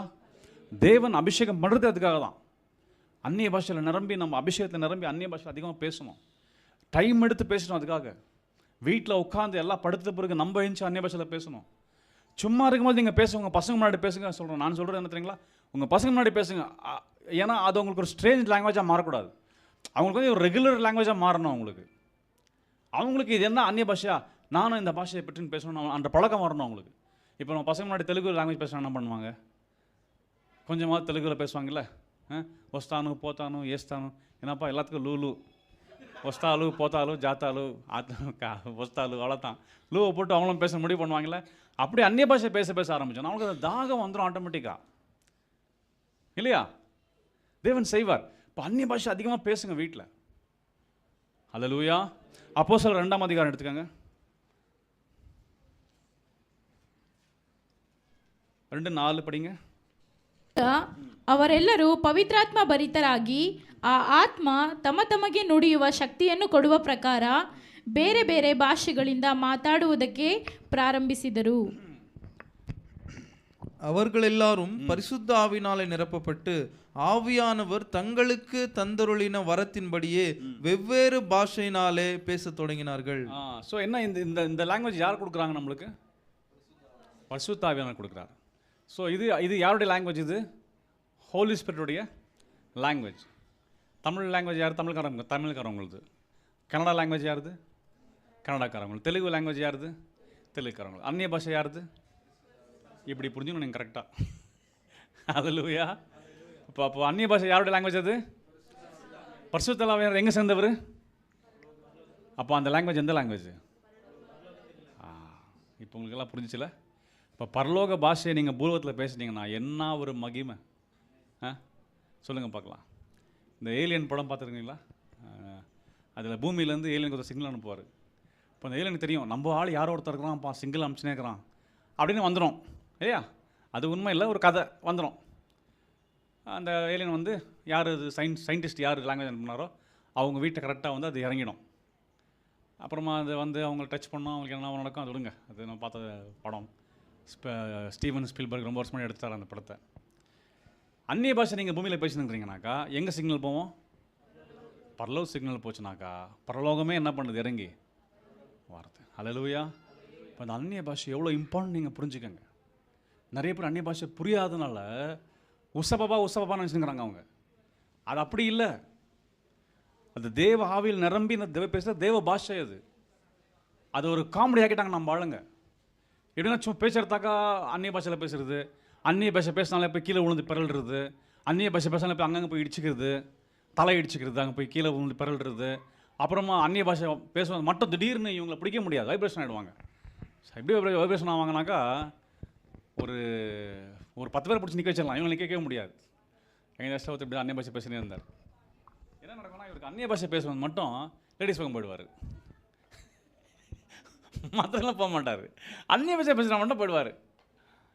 தேவன் அபிஷேகம் பண்ணுறது அதுக்காக தான். அந்நிய பாஷையில் நிரம்பி, நம்ம அபிஷேகத்தில் நிரம்பி அந்நிய பாஷையில் அதிகமாக பேசணும், டைம் எடுத்து பேசணும். அதுக்காக வீட்டில் உட்காந்து எல்லாம் படுத்த பிறகு நம்ம எழுந்து அந்நிய பாஷையில் பேசணும். சும்மா இருக்கும்போது நீங்கள் பேசுங்க, உங்கள் பசங்க முன்னாடி பேசுங்க. சொல்கிறேன், நான் சொல்கிறேன் என்ன தெரியுங்களா, உங்கள் பசங்க முன்னாடி பேசுங்க. ஏன்னா அது உங்களுக்கு ஒரு ஸ்ட்ரேஞ்ச் லாங்குவேஜாக மாறக்கூடாது, அவங்களுக்கு ஒரு ரெகுலர் லாங்குவேஜாக மாறணும். அவங்களுக்கு இது என்ன அந்நிய பாஷையா, நானும் இந்த பாஷையை பற்றின்னு பேசணும், அந்த பழக்கம் வரணும் அவங்களுக்கு. இப்போ நம்ம பசங்க முன்னாடி தெலுங்கு லாங்குவேஜ் பேசணும், என்ன பண்ணுவாங்க, கொஞ்சமாவது தெலுங்குல பேசுவாங்கல்ல, வஸ்தானு போத்தானு ஏஸ்தானு, என்னப்பா எல்லாத்துக்கும் லூலு, வஸ்தாலு போத்தாலு ஜாத்தாலு வஸ்தாலு, அவ்வளோதான். லூவை போட்டு அவங்களும் பேச முடிவு பண்ணுவாங்கல்ல. அப்படி அந்நிய பாஷை பேச ஆரம்பிச்சோம், அவங்களுக்கு அந்த தாகம் வந்துடும் ஆட்டோமேட்டிக்காக, இல்லையா? தேவன் செய்வார். இப்போ அந்நிய பாஷை அதிகமாக பேசுங்க வீட்டில். ஹல்லேலூயா. அப்போஸ்தலர் 2ஆம் அதிகாரம் எடுத்துக்கங்க, 2:4 படிங்க. ಅವರೆಲ್ಲರೂ ಪವಿತ್ರಾತ್ಮ ಭರಿತರಾಗಿ ಆ ಆತ್ಮ ತಮಗೆ ನುಡಿಯುವ ಶಕ್ತಿಯನ್ನು ಕೊಡುವ ಪ್ರಕಾರ ಬೇರೆ ಬೇರೆ ಭಾಷೆಗಳಿಂದ ಮಾತಾಡುವುದಕ್ಕೆ ಪ್ರಾರಂಭಿಸಿದರು. அவர்கள் எல்லாரும் பரிசுத்த ஆவியினாலே நிரப்பப்பட்டு ஆவியானவர் தங்களுக்கு தந்தருளின வரத்தின்படியே வெவ்வேறு பாஷையினாலே பேச தொடங்கினார்கள். ஸோ என்ன, இந்த லாங்குவேஜ் யார் கொடுக்குறாங்க நம்மளுக்கு? பரிசுத்த ஆவியானவர் கொடுக்குறாரு. ஸோ இது யாருடைய லாங்குவேஜ்? இது ஹோலி ஸ்பிரிட்டுடைய லாங்குவேஜ். தமிழ் லாங்குவேஜ் யார்? தமிழ்காரவங்களுது. கன்னடா லாங்குவேஜ் யாருது? கன்னடாக்காரவங்களுக்கு. தெலுங்கு லாங்குவேஜ் யாருது? தெலுங்குக்காரவங்களுக்கு. அந்நிய பாஷை யாருது? இப்படி புரிஞ்சுக்கணும் நீங்கள் கரெக்டாக. ஹல்லேலூயா. அப்போ அந்நிய பாஷை யாருடைய லாங்குவேஜ்? அது பரிசுத்த ஆவியானவர் எங்கே சேர்ந்தவர்? அப்போ அந்த லாங்குவேஜ் எந்த லாங்குவேஜ்? இப்போ உங்களுக்கெல்லாம் புரிஞ்சிச்சுல? இப்போ பரலோக பாஷையை நீங்கள் பூர்வத்தில் பேசுனீங்கன்னா என்ன ஒரு மகிமை! சொல்லுங்கள் பார்க்கலாம். இந்த ஏலியன் படம் பார்த்துருக்கீங்களா? அதில் பூமியிலேருந்து ஏலியனுக்கு ஒரு சிங்கிள் அனுப்புவார். இப்போ அந்த ஏலியனுக்கு தெரியும் நம்ம ஆள் யாரோ ஒருத்தர் இருக்கிறான்ப்பா, சிங்கிள் அனுப்பிச்சுனே இருக்கிறான் அப்படின்னு வந்துடும். இல்லையா? அது உண்மை இல்லை, ஒரு கதை வந்துடும். அந்த ஏலியன் வந்து யார் அது சயின்டிஸ்ட் யார் லாங்குவேஜ் பண்ணாரோ அவங்க வீட்டை கரெக்டாக வந்து அது இறங்கிடும். அப்புறமா அது வந்து அவங்கள டச் பண்ணோம், அவங்களுக்கு என்ன நடக்கும் அது விடுங்க. அது நான் பார்த்த படம். ஸ்டீவன் ஸ்பீல்பர்க் ரொம்ப வருஷமாக எடுத்தார் அந்த படத்தை. அந்நிய பாஷை நீங்கள் பூமியில் பேசினுங்கிறீங்கனாக்கா எங்கே சிக்னல் போவோம்? பரலோக சிக்னல் போச்சுனாக்கா பரலோகமே என்ன பண்ணுது? இறங்கி வார்த்தை. ஹல்லேலூயா. இப்போ அந்த அந்நிய பாஷை எவ்வளோ இம்பார்ட்டன்ட் நீங்கள் புரிஞ்சுக்கங்க. நிறைய பேர் அந்நிய பாஷை புரியாதனால உசபபா நினச்சிக்கிறாங்க அவங்க. அது அப்படி இல்லை. அது தேவ ஆவியில் நிரம்பி இந்த தேவ பேசுகிற தேவ பாஷை. அது ஒரு காமெடி ஆக்கிட்டாங்க நம்ம ஆளுங்க. எப்படின்னா சும்மா பேசுகிறதாக்கா அந்நிய பாஷையில் பேசுகிறது, அந்நிய பாஷை பேசினாலே போய் கீழே விழுந்து பிறல்றது, அந்நிய பாஷை பேசினாலே போய் அங்கங்கே போய் இடிச்சுக்கிறது, தலை இடிச்சுக்கிறது, அங்கே போய் கீழே விழுந்து பிறல்றது. அப்புறமா அந்நிய பாஷை பேசுவது மட்டும் திடீர்னு இவங்களை பிடிக்க முடியாது, வைப்ரேஷன் ஆகிடுவாங்க. எப்படி வைப்ரேஷன் ஆவாங்கனாக்கா ஒரு 10 பேர் பிடிச்சி நிற்க வச்சிடலாம், இவங்களை கேட்கவே முடியாது. எங்கள் தேசத்தில் ஒருத்தர் இப்படி அந்நிய பாஷை பேசினே இருந்தார். என்ன நடக்கும்னா இவருக்கு அந்நிய பாஷை பேசுவது மட்டும் லேடிஸ் பக்கம் போயிடுவார், மற்றெல்லாம் போக மாட்டார். அந்நிய பாஷை பேசுனா மட்டும் போயிடுவார்.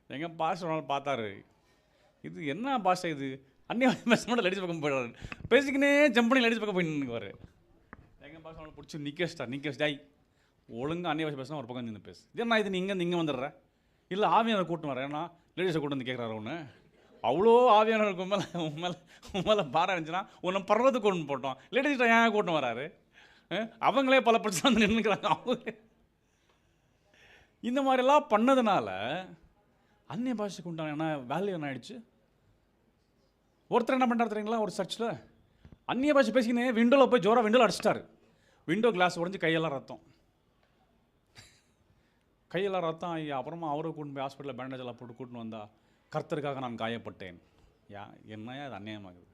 எங்கள் பாஷை ஒரு நாள் பார்த்தாரு, இது என்ன பாஷை இது, அந்நிய பாஷை பேச மட்டும் லேடிஸ் பக்கம் போயிடுவார். பேசிக்கினே ஜம்ப் பண்ணி லேடிஸ் பக்கம் போய் நின்றுக்குவார். எங்கள் பாஷை அவனை பிடிச்சி நிற்க வச்சிட்டாய், ஒழுங்காக அந்நிய பாஷை பேசினா ஒரு பக்கம் நின்று பேசு. இதே இது நீ இங்கே வந்துடுற, இல்லை ஆவியானவர் கூட்டு வரேன், ஏன்னா லேடிஸை கூட்டு வந்து கேட்குறாரு ஒன்று. அவ்வளோ ஆவியானவருக்கு உண்மையில பாரம் இருந்துச்சுன்னா உன்னை பர்வத்துக்கு கொண்டு போட்டோம், லேடிஸ்கிட்ட ஏன் கூட்டம் வராரு? அவங்களே பல பிரச்சனை வந்து நின்றுக்கிறாங்க. அவங்க இந்த மாதிரிலாம் பண்ணதுனால அந்நிய பாஷைக்கு உண்டான என்ன வேல்யூ என்ன ஆயிடுச்சு? ஒருத்தர் என்ன பண்ணுறாரு தெரியுங்களா? ஒரு சர்ச்சில் அந்நிய பாஷை பேசிக்கினே விண்டோவில் போய் ஜோராக விண்டோவில் அடிச்சிட்டாரு. விண்டோ கிளாஸ் உடஞ்சி கையெல்லாம் ரத்தம், கையெல்லாம் ரத்தம். அப்புறமா அவரை கூட்டு போய் ஹாஸ்பிட்டலில் பேண்டேஜ் எல்லாம் போட்டு கூட்டின்னு வந்தா, கர்த்தருக்காக நான் காயப்பட்டேன். என்னையா அது அநியாயமாகுது?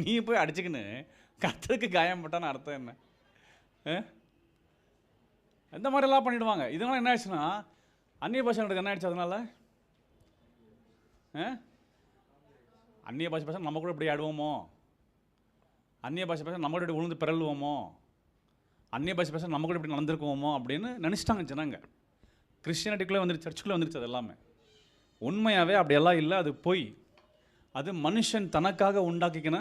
நீ போய் அடிச்சுக்கின்னு கர்த்தருக்கு காயப்பட்டான்னு அர்த்தம் என்ன? இந்த மாதிரிலாம் பண்ணிவிடுவாங்க. இதனால் என்ன ஆயிடுச்சுன்னா அந்நிய பாஷைன்றது என்ன ஆயிடுச்சு? அதனால் அந்நிய பாஷை பேச நம்ம கூட இப்படி ஆடுவோமோ, அந்நிய பாஷை பேச நம்ம கூட இப்படி விழுந்து பிறல்வோமோ, அந்நிய பாஷை பேச நம்ம கூட இப்படி நடந்திருக்குவோமோ அப்படின்னு நினச்சிட்டாங்க ஜனங்க. கிறிஸ்டியானிட்டிக்குள்ளே வந்துருச்சு, சர்ச்சுக்குள்ளே வந்துருச்சு. அது எல்லாமே உண்மையாகவே அப்படியெல்லாம் இல்லை, அது பொய். அது மனுஷன் தனக்காக உண்டாக்கிக்கின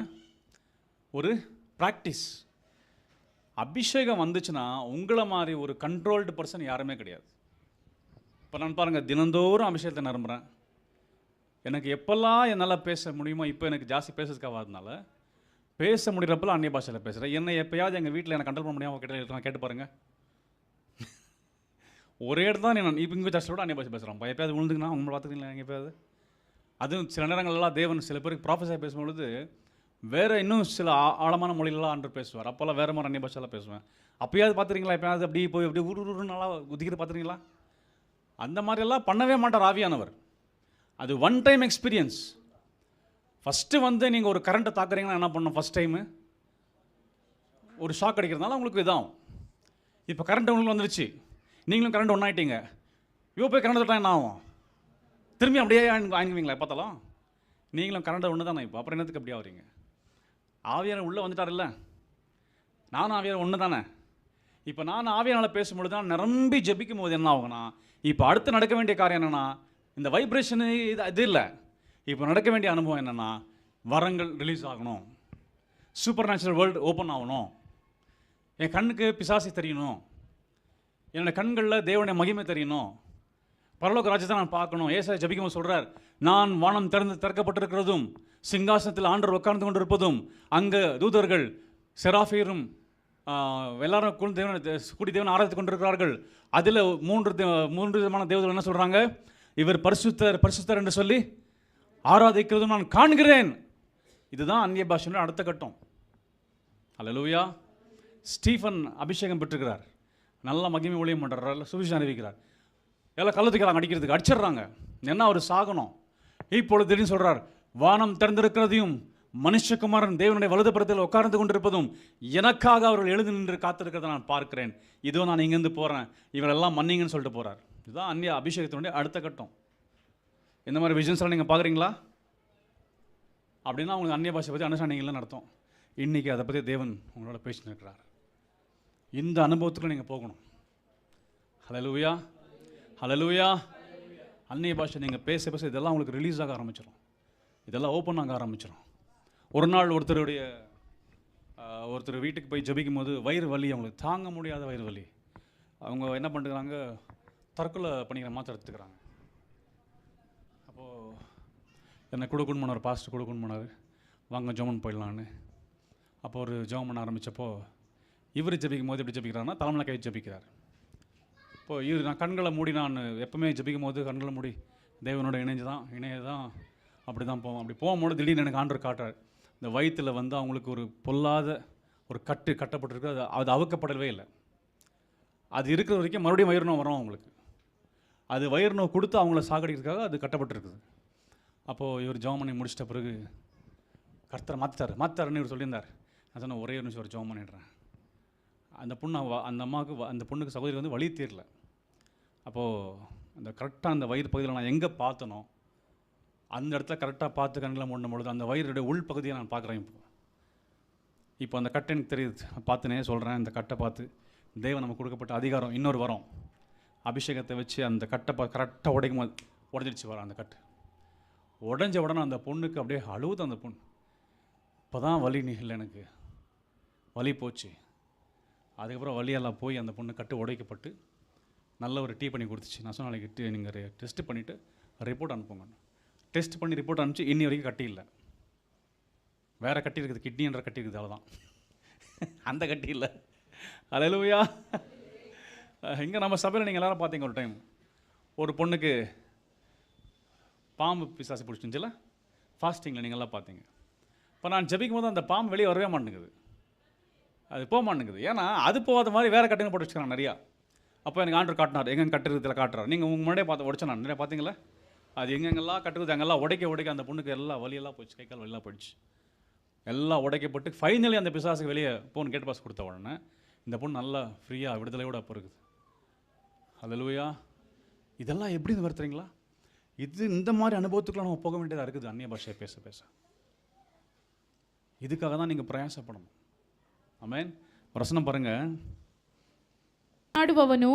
ஒரு ப்ராக்டிஸ். அபிஷேகம் வந்துச்சுன்னா உங்களை மாதிரி ஒரு கண்ட்ரோல்டு பர்சன் யாருமே கிடையாது. இப்போ நான் பாருங்கள், தினந்தோறும் அபிஷேகத்தை நிரம்புகிறேன். எனக்கு எப்போல்லாம் என்னால் பேச முடியுமோ, இப்போ எனக்கு ஜாஸ்தி பேசுறதுக்காகாதனால பேச முடிகிறப்பெல்லாம் அந்நிய பாஷையில் பேசுகிறேன். என்னை எப்போயாவது எங்கள் வீட்டில் எனக்கு கண்ட்ரோல் பண்ண முடியாமல் நான் கேட்டு பாருங்கள். ஒரே இடத்துல தான் நான் இப்போ இங்கே சர்ச்சில் கூட அந்நிய பாஷை பேசுகிறோம். எப்போயாவது விழுந்துங்கன்னா அவங்க பார்த்துக்கிறீங்களா? எங்கே எப்போயாவது அதுவும் சில நேரங்கள்லாம் தேவன் சில பேருக்கு ப்ராஃபஸாக பேசும்பொழுது வேறு இன்னும் சில ஆழமான மொழிகளெலாம் ஆண்டு பேசுவார். அப்போல்லாம் வேறு மாதிரி அந்நிய பாஷையில் பேசுவேன். அப்போயாவது பார்த்துருக்கீங்களா? எப்போயாவது அப்படி போய் அப்படி ஊரு நல்லா குதிக்கிறது பார்த்துருக்கீங்களா? அந்த மாதிரியெல்லாம் பண்ணவே மாட்டார் ஆவியானவர். அது ஒன் டைம் எக்ஸ்பீரியன்ஸ். ஃபஸ்ட்டு வந்து நீங்கள் ஒரு கரண்ட்டை தாக்குறீங்கன்னா என்ன பண்ணணும்? ஃபஸ்ட் டைமு ஒரு ஷாக் அடிக்கிறதுனால உங்களுக்கு இதாகும். இப்போ கரண்ட் உங்களுக்கு வந்துருச்சு, நீங்களும் கரண்ட் ஒன்றாயிட்டீங்க. இவ போய் கரண்ட் தொட்டா என்ன ஆகும்? திரும்பி அப்படியே வாங்குவீங்களா? பார்த்தாலும் நீங்களும் கரண்ட் ஒன்று தானே. இப்போ அப்புறம் என்னத்துக்கு அப்படியே ஆகிறீங்க? ஆவியார் உள்ளே வந்துட்டார் இல்லை, நானும் ஆவியார் ஒன்று தானே. இப்போ நான் ஆவியானால் பேசும்பொழுது தான் நிரம்பி ஜெபிக்கும் போது என்ன ஆகுனா, இப்போ அடுத்து நடக்க வேண்டிய காரியம் என்னென்னா, இந்த வைப்ரேஷனு இது இல்லை. இப்போ நடக்க வேண்டிய அனுபவம் என்னென்னா, வரங்கள் ரிலீஸ் ஆகணும், சூப்பர் நேச்சுரல் வேர்ல்டு ஓப்பன் ஆகணும், என் கண்ணுக்கு பிசாசி தெரியணும், என்னோடய கண்களில் தேவனுடைய மகிமை தெரியணும், பரலோக ராஜ்யத்தை நான் பார்க்கணும். ஏசாயா ஜெபிக்கும் சொல்கிறார், நான் வானம் திறக்கப்பட்டிருக்கிறதும் சிங்காசனத்தில் ஆண்டவர் உட்கார்ந்து கொண்டிருப்பதும் அங்கே தூதர்கள் செராஃபீரும் எல்லாரும் கூடி தேவன் ஆராய்த்து கொண்டிருக்கிறார்கள். அதில் மூன்று விதமான தேவர்கள் என்ன சொல்கிறாங்க? இவர் பரிசுத்தர் பரிசுத்தர் என்று சொல்லி ஆராதிக்கிறதும் நான் காண்கிறேன். இதுதான் அந்நிய பாஷையோட அடுத்த கட்டம். அல்லேலூயா. ஸ்டீஃபன் அபிஷேகம் பெற்றுக்கிறார், நல்ல மகிமை ஊழியம் பண்ணுறார், சுவிசேஷம் அறிவிக்கிறார். எல்லாம் கள்ளத்துக்கிறாங்க, அடிக்கிறதுக்கு அடிச்சிடுறாங்க. என்ன அவர் சாகணும். இப்பொழுது திடீர்னு சொல்கிறார், வானம் திறந்திருக்கிறதையும் மனுஷகுமாரன் தேவனுடைய வலதுபுறத்தில் உட்கார்ந்து கொண்டிருப்பதும் எனக்காக அவர்கள் எழுந்து நின்று காத்திருக்கிறத நான் பார்க்கிறேன். இதோ நான் இங்கேருந்து போகிறேன், இவரெல்லாம் மன்னிங்கன்னு சொல்லிட்டு போகிறார். இதுதான் அந்நிய அபிஷேகத்தினுடைய அடுத்த கட்டம். இந்த மாதிரி விஷன்ஸ்லாம் நீங்கள் பார்க்குறீங்களா? அப்படின்னா உங்களுக்கு அந்நிய பாஷை பற்றி அண்டர்ஸ்டாண்டிங் இல்லைன்னு அர்த்தம். இன்றைக்கி அதை பற்றி தேவன் உங்களோட பேசின்னு இருக்கிறார். இந்த அனுபவத்துக்குள்ள நீங்கள் போகணும். ஹல்லேலூயா, ஹல்லேலூயா. அந்நிய பாஷை நீங்கள் பேச பேச இதெல்லாம் உங்களுக்கு ரிலீஸ் ஆக ஆரம்பிச்சிடும், இதெல்லாம் ஓப்பன் ஆக ஆரம்பிச்சிடும். ஒரு நாள் ஒருத்தர் வீட்டுக்கு போய் ஜெபிக்கும் போது வயிறு வலி, அவங்களுக்கு தாங்க முடியாத வயிறு வலி. அவங்க என்ன பண்ணுறாங்க, தற்கொலை பண்ணிக்கிற மாத்திரை எடுத்துக்கிறாங்க. அப்போது என்னை கொடுக்கணும் போனார், பாஸ்டர் கொடுக்கணும் போனார், வாங்க ஜெபம் போயிடலான்னு. அப்போ ஒரு ஜெபம் பண்ண ஆரம்பித்தப்போ இவர் ஜெபிக்கும் போது எப்படி ஜெபிக்கிறாருன்னா தலைமையில் கை ஜெபிக்கிறார். இப்போது இவர் நான் கண்களை மூடி, நான் எப்பவுமே ஜெபிக்கும் போது கண்களை மூடி தேவனோட இணைய தான் அப்படி தான் போவோம். அப்படி போகும்போது திடீர்னு எனக்கு ஆண்டவர் காட்டுறார், இந்த வயிற்றில் வந்து அவங்களுக்கு ஒரு பொல்லாத ஒரு கட்டப்பட்டிருக்கு, அது அவுக்கப்படவே இல்லை. அது இருக்கிற வரைக்கும் மறுபடியும் வயிறு நோய் வரும் அவங்களுக்கு. அது வயிறு நோய் கொடுத்து அவங்கள சாகடிக்கிறதுக்காக அது கட்டப்பட்டிருக்குது. அப்போது இவர் ஜெபம் பண்ணி முடிச்சிட்ட பிறகு கர்த்தரை மாற்றாருன்னு இவர் சொல்லியிருந்தார். நான் சொன்னேன், ஒரே ஒரு நிமிஷம் ஒரு ஜெபம் பண்ணிடுறேன். அந்த பொண்ணுக்கு சகோதரி வந்து வழி தீரல. அப்போது அந்த கரெக்டாக அந்த வயிறு பகுதியில் நான் எங்கே பார்த்தனோ அந்த இடத்துல கரெக்டாக பார்த்து கண்களை மூடும் பொழுது அந்த வயிறுடைய உள் பகுதியை நான் பார்க்குறேன். இப்போ அந்த கட்டை எனக்கு தெரியுது, பார்த்துனே சொல்கிறேன். இந்த கட்டை பார்த்து தேவன் நமக்கு கொடுக்கப்பட்ட அதிகாரம், இன்னொரு வரம், அபிஷேகத்தை வச்சு அந்த கட்டை கரெக்டாக உடைக்கும் போது உடஞ்சிடுச்சு வரோம். அந்த கட்டு உடஞ்ச உடனே அந்த பொண்ணுக்கு அப்படியே அழுவுது. அந்த பொண்ணு, இப்போ தான் வலி இல்லை, எனக்கு வலி போச்சு. அதுக்கப்புறம் வலியெல்லாம் போய் அந்த பொண்ணு கட்டு உடைக்கப்பட்டு நல்ல ஒரு டீ பண்ணி கொடுத்துச்சு. நான் சொன்ன நாளைக்கு நீங்கள் டெஸ்ட் பண்ணிவிட்டு ரிப்போர்ட் அனுப்புங்க. டெஸ்ட் பண்ணி ரிப்போர்ட் அனுப்பிச்சு இன்னி வரைக்கும் கட்டி இல்லை. வேறு கட்டி இருக்குது, கிட்னின்ற கட்டி இருக்குது, அவ்வளோதான். அந்த கட்டி இல்லை. அல்லேலூயா. இங்கே நம்ம சபையில் நீங்கள் எல்லோரும் பார்த்தீங்க, ஒரு டைம் ஒரு பொண்ணுக்கு பாம்பு பிசாசு பிடிச்சிருந்துச்சுல, ஃபாஸ்டிங்கில் நீங்கள்லாம் பார்த்தீங்க. இப்போ நான் ஜெபிக்கும் போது அந்த பாம்பு வெளியே வரவே மாட்டேங்குது, அது போக மாட்டேங்குது. ஏன்னா அது போகாத மாதிரி வேறு கட்டுங்க போட்டு வச்சுக்கிறாங்க நிறையா. அப்போ எனக்கு ஆண்டவர் காட்டினார், எங்கே கட்டுறதுல காட்டுறாரு. நீங்கள் உங்கள் முன்னாடியே பார்த்து உடச்சேன் நான் நிறையா பார்த்தீங்களா. அது எங்கெங்கெல்லாம் கட்டுறது அங்கெல்லாம் உடைக்க அந்த பொண்ணுக்கு எல்லாம் வலியெல்லாம் போயிடுச்சு, கை கால் வலியெல்லாம் போயிடுச்சு, எல்லாம் உடைக்கப்பட்டு ஃபைனலி அந்த பிசாசுக்கு வெளியே போன் கேட் பாஸ் கொடுத்த உடனே இந்த பொண்ணு நல்லா ஃப்ரீயாக விடுதலையோடு அப்போ இருக்குது. அல்லேலூயா. இதெல்லாம் எப்படி வருத்துறீங்களா? இந்த மாதிரி அனுபவத்துக்குலாம் நம்ம போக வேண்டியதாக இருக்குது. அந்நிய பாஷையை பேச பேச இதுக்காக தான் நீங்கள் பிரயாசப்படணும். ஆமென். வசனம் பாருங்க, ಆಡುವವನು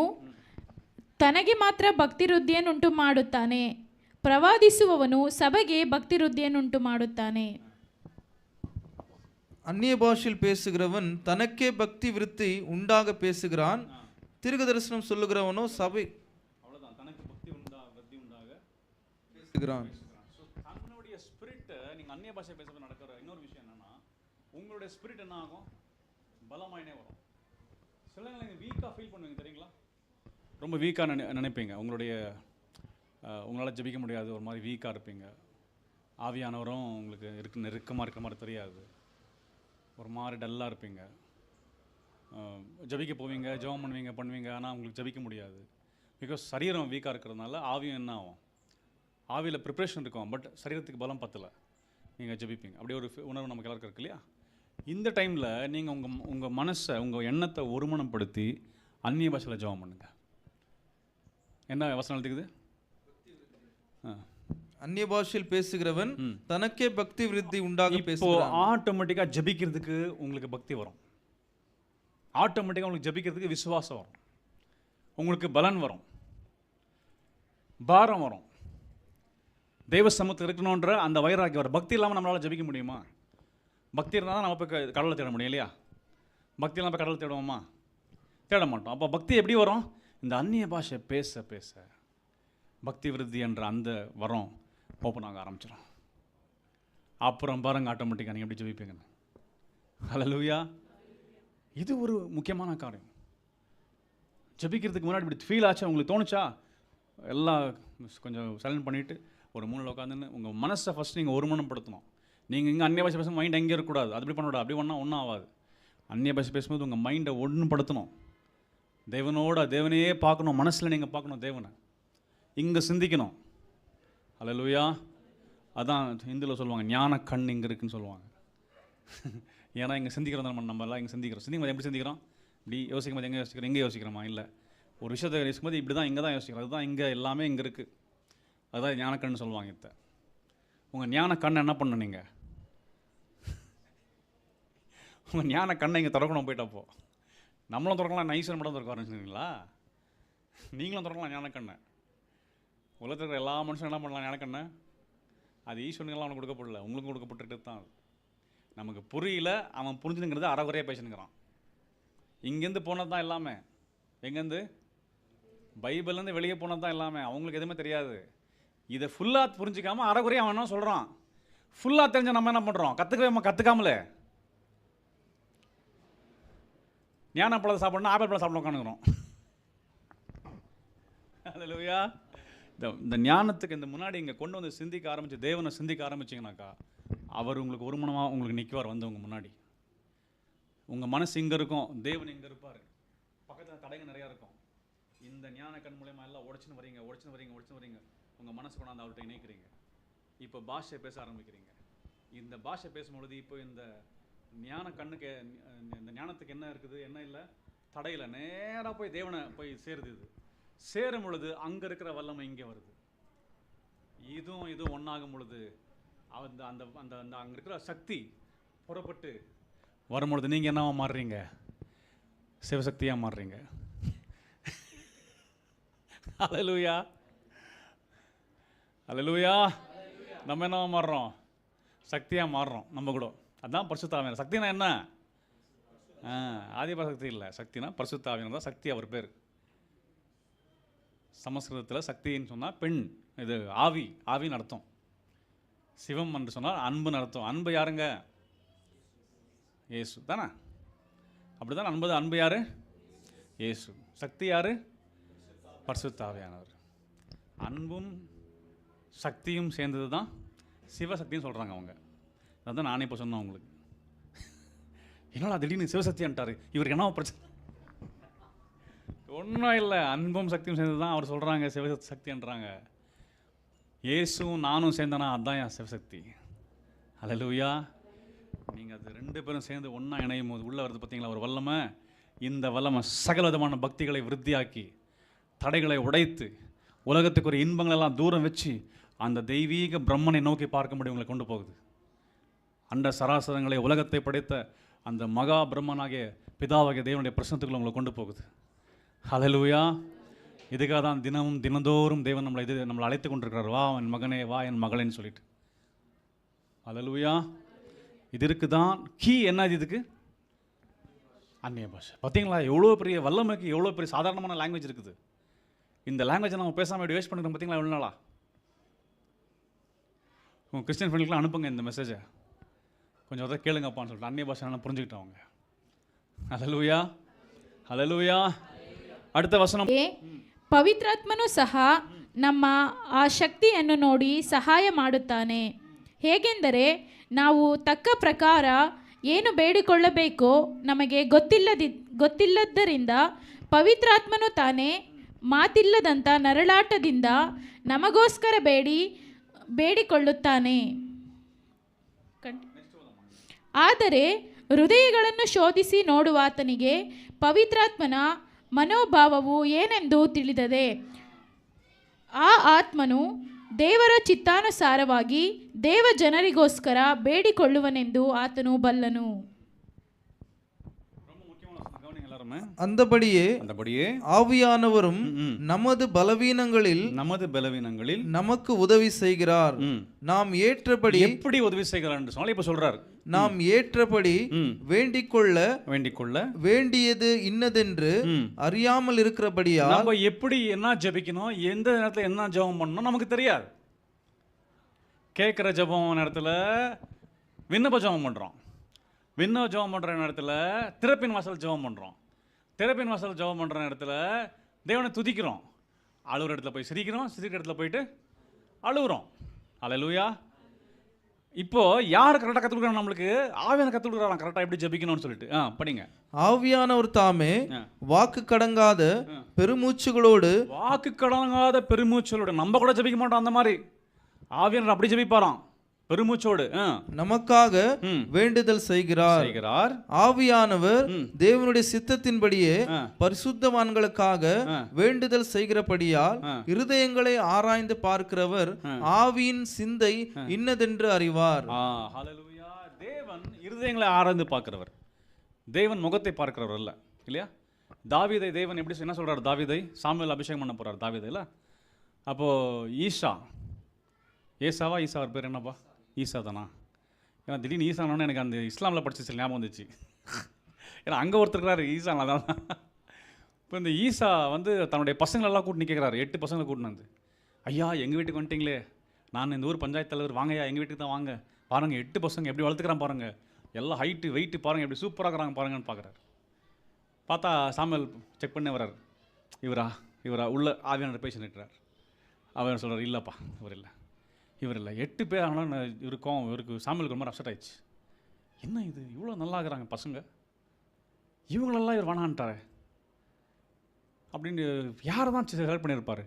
ತನಗೆ ಮಾತ್ರ ಭಕ್ತಿ ವೃದ್ಧಿಯನ್ನುಂಟು ಮಾಡುತ್ತಾನೆ, ಪ್ರವಾದಿಸುವವನು ಸಭೆಗೆ ಭಕ್ತಿ ವೃದ್ಧಿಯನ್ನುಂಟು ಮಾಡುತ್ತಾನೆ. அந்நிய பாஷையில் பேசுகிறவன் தனக்கே பக்தி விருத்தி உண்டாக பேசுகிறான், தீர்க்க தரிசனம் சொல்லுகிறவனோ சபை அவ்வளோதான், தனக்கு பக்தி விருத்தி உண்டாக பேசுகிறான். தன்னுடைய ஸ்பிரிட், நீங்கள் அந்நிய பாஷை பேசுறது நடக்கிற இன்னொரு விஷயம் என்னன்னா, உங்களுடைய ஸ்பிரிட் என்ன ஆகும், பலமாயினே வரும். சில நீங்கள் வீக்காக ஃபீல் பண்ணுவீங்க தெரியுங்களா, ரொம்ப வீக்காக நினைப்பீங்க, உங்களால் ஜெபிக்க முடியாது, ஒரு மாதிரி வீக்காக இருப்பீங்க. ஆவியானவரும் உங்களுக்கு நெருக்கமாக இருக்கிற மாதிரி தெரியாது, ஒரு மாதிரி டல்லாக இருப்பீங்க. ஜெபிக்க போவீங்க, ஜெபம் பண்ணுவீங்க, ஆனால் உங்களுக்கு ஜெபிக்க முடியாது. பிகாஸ் சரீரம் வீக்காக இருக்கிறதுனால ஆவியம் என்ன ஆகும், ஆவியில் ப்ரிப்ரேஷன் இருக்கும், பட் சரீரத்துக்கு பலம் பத்தலை, நீங்கள் ஜெபிப்பீங்க. அப்படி ஒரு உணர்வு நமக்கு எல்லாருக்கும் இருக்கு இல்லையா. இந்த டைமில் நீங்கள் உங்கள் மனசை, உங்கள் எண்ணத்தை ஒருமனப்படுத்தி அந்நிய பாஷையில் ஜெபம் பண்ணுங்க. என்ன வசனம் எழுதுக்குது? அந்நிய பாஷையில் பேசுகிறவன் தனக்கே பக்தி விருத்தி உண்டாக இப்போ பேசுகிறான். ஆட்டோமேட்டிக்காக ஜெபிக்கிறதுக்கு உங்களுக்கு பக்தி வரும், ஆட்டோமேட்டிக்காக உங்களுக்கு ஜெபிக்கிறதுக்கு விசுவாசம் வரும், உங்களுக்கு பலன் வரும், பாரம் வரும், தெய்வ சமூகத்தில் இருக்கணுன்ற அந்த வைராக்கியம் வரும். பக்தி இல்லாமல் நம்மளால் ஜெபிக்க முடியுமா? பக்தி இருந்தால் தான் நம்ம போய் கடவுளை தேட முடியும் இல்லையா. பக்தி இல்லாமல் போய் கடவுளை தேடுவோமா? தேட மாட்டோம். அப்போ பக்தி எப்படி வரும்? இந்த அந்நிய பாஷை பேச பேச பக்தி விருத்தி என்ற அந்த வரம் ஓப்பன் ஆக ஆரம்பிச்சிடும். அப்புறம் பாருங்க, ஆட்டோமேட்டிக்காக நீங்கள் எப்படி ஜெபிப்பீங்கன்னு. ஹல்லேலூயா. இது ஒரு முக்கியமான காரியம். ஜெபிக்கிறதுக்கு முன்னாடி இப்படி ஃபீல் ஆச்சா, உங்களுக்கு தோணுச்சா, எல்லாம் கொஞ்சம் சைலண்ட் பண்ணிவிட்டு ஒரு மூணில் உட்காந்துன்னு உங்கள் மனசை ஃபஸ்ட் நீங்கள் ஒருமனப்படுத்தணும். நீங்கள் இங்கே அந்நிய பாஷை பேசும் மைண்ட் எங்கே இருக்கக்கூடாது, அது அப்படி பண்ணக்கூடாது, அப்படி பண்ணால் ஒன்றும் ஆகாது. அந்நிய பாஷை பேசும்போது உங்கள் மைண்டை ஒன்றுபடுத்தணும், தேவனையே பார்க்கணும், மனசில் நீங்கள் பார்க்கணும், தேவனை இங்கே சிந்திக்கணும். ஹல்லேலூயா. அதான் ஹிந்துவில் சொல்லுவாங்க, ஞான கண் இங்கே இருக்குன்னு சொல்லுவாங்க. ஏன்னா இங்கே சிந்திக்கிறோம், நம்ம எல்லாம் இங்கே சிந்திக்கும்போது எப்படி சிந்திக்கிறோம், இப்படி யோசிக்கும் போது எங்கே யோசிக்கிறோமா? இல்லை, ஒரு விஷயத்தை யோசிக்கும்போது இப்படி தான், இங்கே தான் யோசிக்கிறோம், அதுதான் இங்கே எல்லாமே இங்கே இருக்குது. அதுதான் ஞானக்கண்ணு சொல்லுவாங்க. இத்த உங்கள் ஞான கண்ணை என்ன பண்ணணும், நீங்கள் உங்கள் ஞான கண்ணை இங்கே திறக்கணும். போயிட்டப்போ நம்மளும் திறக்கலாம், நைசன் மட்டும் திறக்க ஆரம்பிச்சிங்களா? நீங்களும் திறக்கலாம் ஞான கண்ணை. உலகத்தில் இருக்கிற எல்லா மனுஷனும் என்ன பண்ணலாம் எனக்கு என்ன? அது ஈஸ்வரனுக்கெல்லாம் அவனுக்கு கொடுக்கப்படல, உங்களுக்கு கொடுக்கப்பட்டுட்டு தான். நமக்கு புரியல, அவன் புரிஞ்சுங்கிறது அறகுறையாக பேசினுக்கிறான். இங்கேருந்து போனது தான் எல்லாமே. எங்கேருந்து? பைபிள்லேருந்து வெளியே போனது தான் எல்லாமே. அவங்களுக்கு எதுவுமே தெரியாது. இதை ஃபுல்லாக புரிஞ்சிக்காமல் அறகுறையாக அவன் என்ன சொல்கிறான். ஃபுல்லாக தெரிஞ்ச நம்ம என்ன பண்ணுறோம்? கற்றுக்காமலே ஞான பழத்தை சாப்பிடணும், ஆப்பிள் பழம் சாப்பிட உட்காந்துக்கிறோம். அல்லேலூயா. இந்த ஞானத்துக்கு இந்த முன்னாடி இங்கே கொண்டு வந்து சிந்திக்க ஆரம்பித்து தேவனை சிந்திக்க ஆரம்பிச்சிங்கனாக்கா அவர் உங்களுக்கு ஒரு மனமாக உங்களுக்கு நிற்குவார் வந்து உங்கள் முன்னாடி. உங்கள் மனசு இங்கே இருக்கும், தேவன் இங்கே இருப்பார். பக்கத்தில் தடைங்க நிறையா இருக்கும். இந்த ஞான கண் மூலயமா எல்லாம் உடச்சுன்னு வரீங்க. உங்கள் மனசு கொண்டாந்து அவர்கிட்ட இணைக்கிறீங்க. இப்போ பாஷை பேச ஆரம்பிக்கிறீங்க. இந்த பாஷை பேசும்பொழுது இப்போ இந்த ஞான கண்ணுக்கு இந்த ஞானத்துக்கு என்ன இருக்குது, என்ன இல்லை, தடையில் நேராக போய் தேவனை போய் சேருது. இது சேரும் பொழுது அங்கே இருக்கிற வல்லமை இங்கே வருது. இதுவும் ஒன்றாகும் பொழுது அந்த அந்த அந்த அந்த அங்கே இருக்கிற சக்தி புறப்பட்டு வரும்பொழுது நீங்கள் என்னவா மாறுறீங்க? சிவசக்தியாக மாறுறீங்க. அல்லேலூயா, அல்லேலூயா. நம்ம என்னவா மாறுறோம்? சக்தியாக மாறுறோம் நம்ம கூட. அதுதான் பரிசுத்த ஆவியானவர். சக்தினா என்ன? ஆதிப சக்தி இல்லை, சக்தினா பரிசுத்த ஆவியானவர் தான் சக்தி. அவர் பேர் சமஸ்கிருதத்தில் சக்தின்னு சொன்னால் பெண், இது ஆவின்னு அர்த்தம். சிவம் என்று சொன்னால் அன்புன்னு அர்த்தம். அன்பு யாருங்க? இயேசு தானே? அப்படி தான் அன்பு யாரு? இயேசு. சக்தி யாரு? பரிசுத்த ஆவியானவர். அன்பும் சக்தியும் சேர்ந்தது தான் சிவசக்தின்னு சொல்கிறாங்க அவங்க. அதுதான் நானே இப்போ சொன்னேன் உங்களுக்கு. என்னடா திடீர்னு சிவசக்தின்ட்டாரு, இவருக்கு என்ன பிரச்சனை? ஒன்றும் இல்லை, அன்பும் சக்தியும் சேர்ந்து தான் அவர் சொல்கிறாங்க சிவசக்தின்றாங்க. இயேசுவும் நானும் சேர்ந்தனா அதுதான் என் சிவசக்தி. அல்லேலூயா. நீங்கள் அது ரெண்டு பேரும் சேர்ந்து ஒன்றா இணையும் போது உள்ளே வருது பார்த்தீங்களா ஒரு வல்லமை. இந்த வல்லமை சகல விதமான பக்திகளை விருத்தியாக்கி தடைகளை உடைத்து உலகத்துக்கு ஒரு இன்பங்களெல்லாம் தூரம் வச்சு அந்த தெய்வீக பிரம்மனை நோக்கி பார்க்கும்படி உங்களை கொண்டு போகுது. அண்ட சராசரங்களை உலகத்தை படைத்த அந்த மகா பிரம்மனாகிய பிதாவாகிய தேவனுடைய பிரசனத்துக்குள்ள உங்களை கொண்டு போகுது. ஹல்லேலூயா. இதுக்காக தான் தினந்தோறும் தேவன் நம்மளை அழைத்து கொண்டிருக்கிறார். வா என் மகனே, வா என் மகளேன்னு சொல்லிட்டு. ஹல்லேலூயா. இதற்கு தான் கீ என்ன? இதுக்கு அந்நிய பாஷை. பார்த்தீங்களா எவ்வளோ பெரிய வல்லமைக்கு, எவ்வளோ பெரிய சாதாரணமான லாங்குவேஜ் இருக்குது. இந்த லாங்குவேஜை நம்ம பேசாமல் எப்படி வேஸ்ட் பண்ணுறோம் பார்த்தீங்களா எவ்வளோ நாளா? உங்கள் கிறிஸ்டியன் ஃப்ரெண்ட்ஸ்லாம் அனுப்புங்க இந்த மெசேஜை, கொஞ்சம் அதை கேளுங்கப்பான்னு சொல்லிட்டு. அந்நிய பாஷை நான் புரிஞ்சுக்கிட்டவங்க. ஹல்லேலூயா, ஹல்லேலூயா. அடுத்த ವಚನ. ಪವಿತ್ರಾತ್ಮನು ಸಹ ನಮ್ಮ ಆ ಶಕ್ತಿಯನ್ನು ನೋಡಿ ಸಹಾಯ ಮಾಡುತ್ತಾನೆ. ಹೇಗೆಂದರೆ ನಾವು ತಕ್ಕ ಪ್ರಕಾರ ಏನು ಬೇಡಿಕೊಳ್ಳಬೇಕೋ ನಮಗೆ ಗೊತ್ತಿಲ್ಲದ್ದರಿಂದ ಪವಿತ್ರಾತ್ಮನು ತಾನೇ ಮಾತಿಲ್ಲದಂಥ ನರಳಾಟದಿಂದ ನಮಗೋಸ್ಕರ ಬೇಡಿಕೊಳ್ಳುತ್ತಾನೆ. ಆದರೆ ಹೃದಯಗಳನ್ನು ಶೋಧಿಸಿ ನೋಡುವಾತನಿಗೆ ಪವಿತ್ರಾತ್ಮನ ಮನೋಭಾವವು ಏನೆಂದು ತಿಳಿದದೆ. ಆ ಆತ್ಮನು ದೇವರ ಚಿತ್ತಾನುಸಾರವಾಗಿ ದೇವ ಜನರಿಗೋಸ್ಕರ ಬೇಡಿಕೊಳ್ಳುವನೆಂದು ಆತನು ಬಲ್ಲನು. அந்தபடியே ஆவியானவரும் நமது பலவீனங்களில் நமக்கு உதவி செய்கிறார். நாம் ஏற்றபடி எப்படி உதவி செய்கிறார் என்று சொல்லி இப்ப சொல்றார். நாம் ஏற்றபடி வேண்டிக்கொள்ள வேண்டியது இன்னதென்று அறியாமல் இருக்கிறபடியா நம்ம எப்படி என்ன ஜெபிக்கணும், எந்த நேரத்தில் என்ன ஜெபம் பண்ணணும் நமக்கு தெரியாது. கேட்குற ஜெபம் நேரத்தில் விண்ணப்ப ஜெபம் பண்ணுறோம், விண்ணப்ப ஜெபம் பண்ணுற நேரத்தில் திறப்பின் வாசல் ஜெபம் பண்ணுறோம், திறப்பின் வாசல் ஜெபம் பண்ணுற நேரத்தில் தேவனை துதிக்கிறோம், அழுகிற இடத்துல போய் சிரிக்கிறோம், சிரிக்கிற இடத்துல போயிட்டு அழுகுறோம். அல்லேலூயா. இப்போ யார் கரெக்டாக கற்றுக் கொடுக்குறாங்க? நம்மளுக்கு ஆவியான கற்றுக் கொடுக்குறாங்க கரெக்டாக எப்படி ஜெபிக்கணும்னு சொல்லிட்டு. படிங்க. ஆவியானவர் தாமே வாக்கு கடங்காத பெருமூச்சுகளோடு நம்ம கூட ஜெபிக்க மாட்டோம் அந்த மாதிரி. ஆவியானவர் அப்படி ஜெபிப்பாராம் பெருமூச்சோடு நமக்காக வேண்டுதல் செய்கிறார். ஆவியானவர் தேவனுடைய சித்தத்தின்படியே பரிசுத்தவான்களுக்காக வேண்டுதல் செய்கிறபடியால் இருதயங்களை ஆராய்ந்து பார்க்கிறவர் ஆவியின் சிந்தை இன்னதென்று அறிவார். ஹல்லேலூயா. தேவன் இருதயங்களை ஆராய்ந்து பார்க்கிறவர், தேவன் முகத்தை பார்க்கிறவர் அல்ல, இல்லையா? தாவீதை தேவன் எப்படி என்ன சொல்றாரு? தாவீதை சாமுவேல் அபிஷேகம் பண்ண போறார். தாவீதை இல்ல அப்போது ஏசாவா ஈசா அவர் பேர் என்னப்பா? ஈசா தானா? ஏன்னா திடீர்னு ஈசானோன்னு எனக்கு அந்த இஸ்லாமில் படிச்ச சில ஞாபகம் வந்துச்சு. ஏன்னா அங்கே ஒருத்தர் இருக்கிறாரு ஈசானில் தான். இப்போ இந்த ஈசா வந்து தன்னுடைய பசங்களெல்லாம் கூட்டின்னு கேட்குறாரு, 8 பசங்களை கூட்டின்னு வந்து, ஐயா எங்கள் வீட்டுக்கு வந்துட்டிங்களே, நான் இந்த ஊர் பஞ்சாயத்து தலைவர், வாங்கய்யா எங்கள் வீட்டுக்கு தான் வாங்க, பாருங்கள் 8 பசங்க எப்படி வளர்த்துக்கிறான் பாருங்கள், எல்லாம் ஹைட்டு வெயிட்டு பாருங்கள் எப்படி சூப்பராக இருக்கிறாங்க பாருங்கன்னு பார்க்குறாரு. பார்த்தா சாமுவேல் செக் பண்ணி வர்றாரு, இவரா உள்ள ஆவியானவர் பேசினுக்கிறார். அவர் சொல்கிறார், இல்லைப்பா இவர் இல்லை 8 பேர் ஆனாலும் இவருக்கு சாமுவேலுக்கு ரொம்ப அப்செட் ஆயிடுச்சு. என்ன இது இவ்வளோ நல்லா இருக்கிறாங்க பசங்க, இவங்களெல்லாம் இவர் வேணான்ட்டாரு அப்படின்னு யாரை தான் ஹெல்ப் பண்ணியிருப்பார்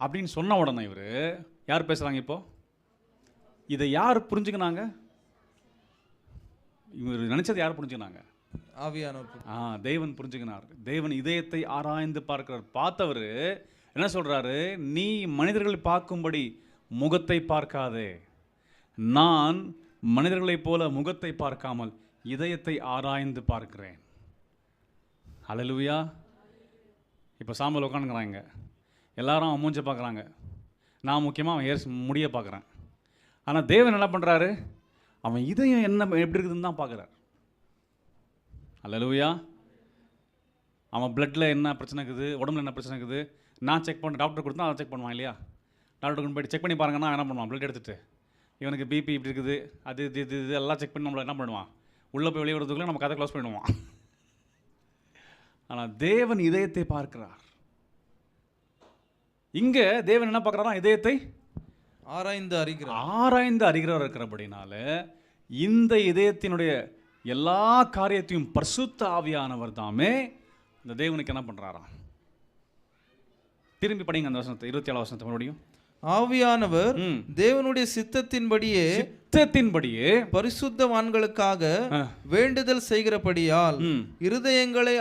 அப்படின்னு சொன்ன உடனே இவர் யார் பேசுகிறாங்க? இப்போது இதை யார் புரிஞ்சுக்கினாங்க? இவர் நினச்சது யார் புரிஞ்சுக்கினாங்க? ஆவியானவர். தேவன் புரிஞ்சுக்கினார். தேவன் இதயத்தை ஆராய்ந்து பார்க்கிறார். பார்த்தவர் என்ன சொல்கிறாரு? நீ மனிதர்களை பார்க்கும்படி முகத்தை பார்க்காதே, நான் மனிதர்களைப் போல முகத்தை பார்க்காமல் இதயத்தை ஆராய்ந்து பார்க்கிறேன். ஹல்லேலூயா. இப்போ சாமுவேல் உட்காந்துக்கிறாங்க, எல்லாரும் அவன் மூஞ்ச பார்க்குறாங்க, நான் முக்கியமாக அவன் முடிய பார்க்குறேன். ஆனால் தேவன் என்ன பண்ணுறாரு? அவன் இதயம் என்ன எப்படி இருக்குதுன்னு தான் பார்க்குறார். ஹல்லேலூயா. அவன் பிளட்டில் என்ன பிரச்சனை இருக்குது, உடம்புல என்ன பிரச்சனை இருக்குது, நான் செக் பண்ண டாக்டர் கொடுத்தா அதை செக் பண்ணுவான் இல்லையா? டாக்டர் கொண்டு போய்ட்டு செக் பண்ணி பாருங்கன்னா என்ன பண்ணுவான்? பிளட் எடுத்துகிட்டு இவனுக்கு பிபி இப்படி இருக்குது, அது இது எல்லாம் செக் பண்ணி நம்மளை என்ன பண்ணுவான்? உள்ளே போய் வெளியே வரதுக்குள்ளே நம்ம கதை க்ளோஸ் பண்ணிடுவான். ஆனால் தேவன் இதயத்தை பார்க்கிறார். இங்கே தேவன் என்ன பார்க்குறாரா? இதயத்தை ஆராய்ந்து அறிகிறவர் இருக்கிறபடினால இந்த இதயத்தினுடைய எல்லா காரியத்தையும் பரிசுத்த ஆவியானவர் தாமே இந்த தேவனுக்கு என்ன பண்ணுறாராம்? திரும்பி படிங்க அந்த வசனத்தை, 27 வசனத்தை மறுபடியும். ஆவியானவர் தேவனுடைய சித்தத்தின்படியே பரிசுத்தவான்களுக்காக வேண்டுதல் செய்கிறபடியால் இருதயங்களை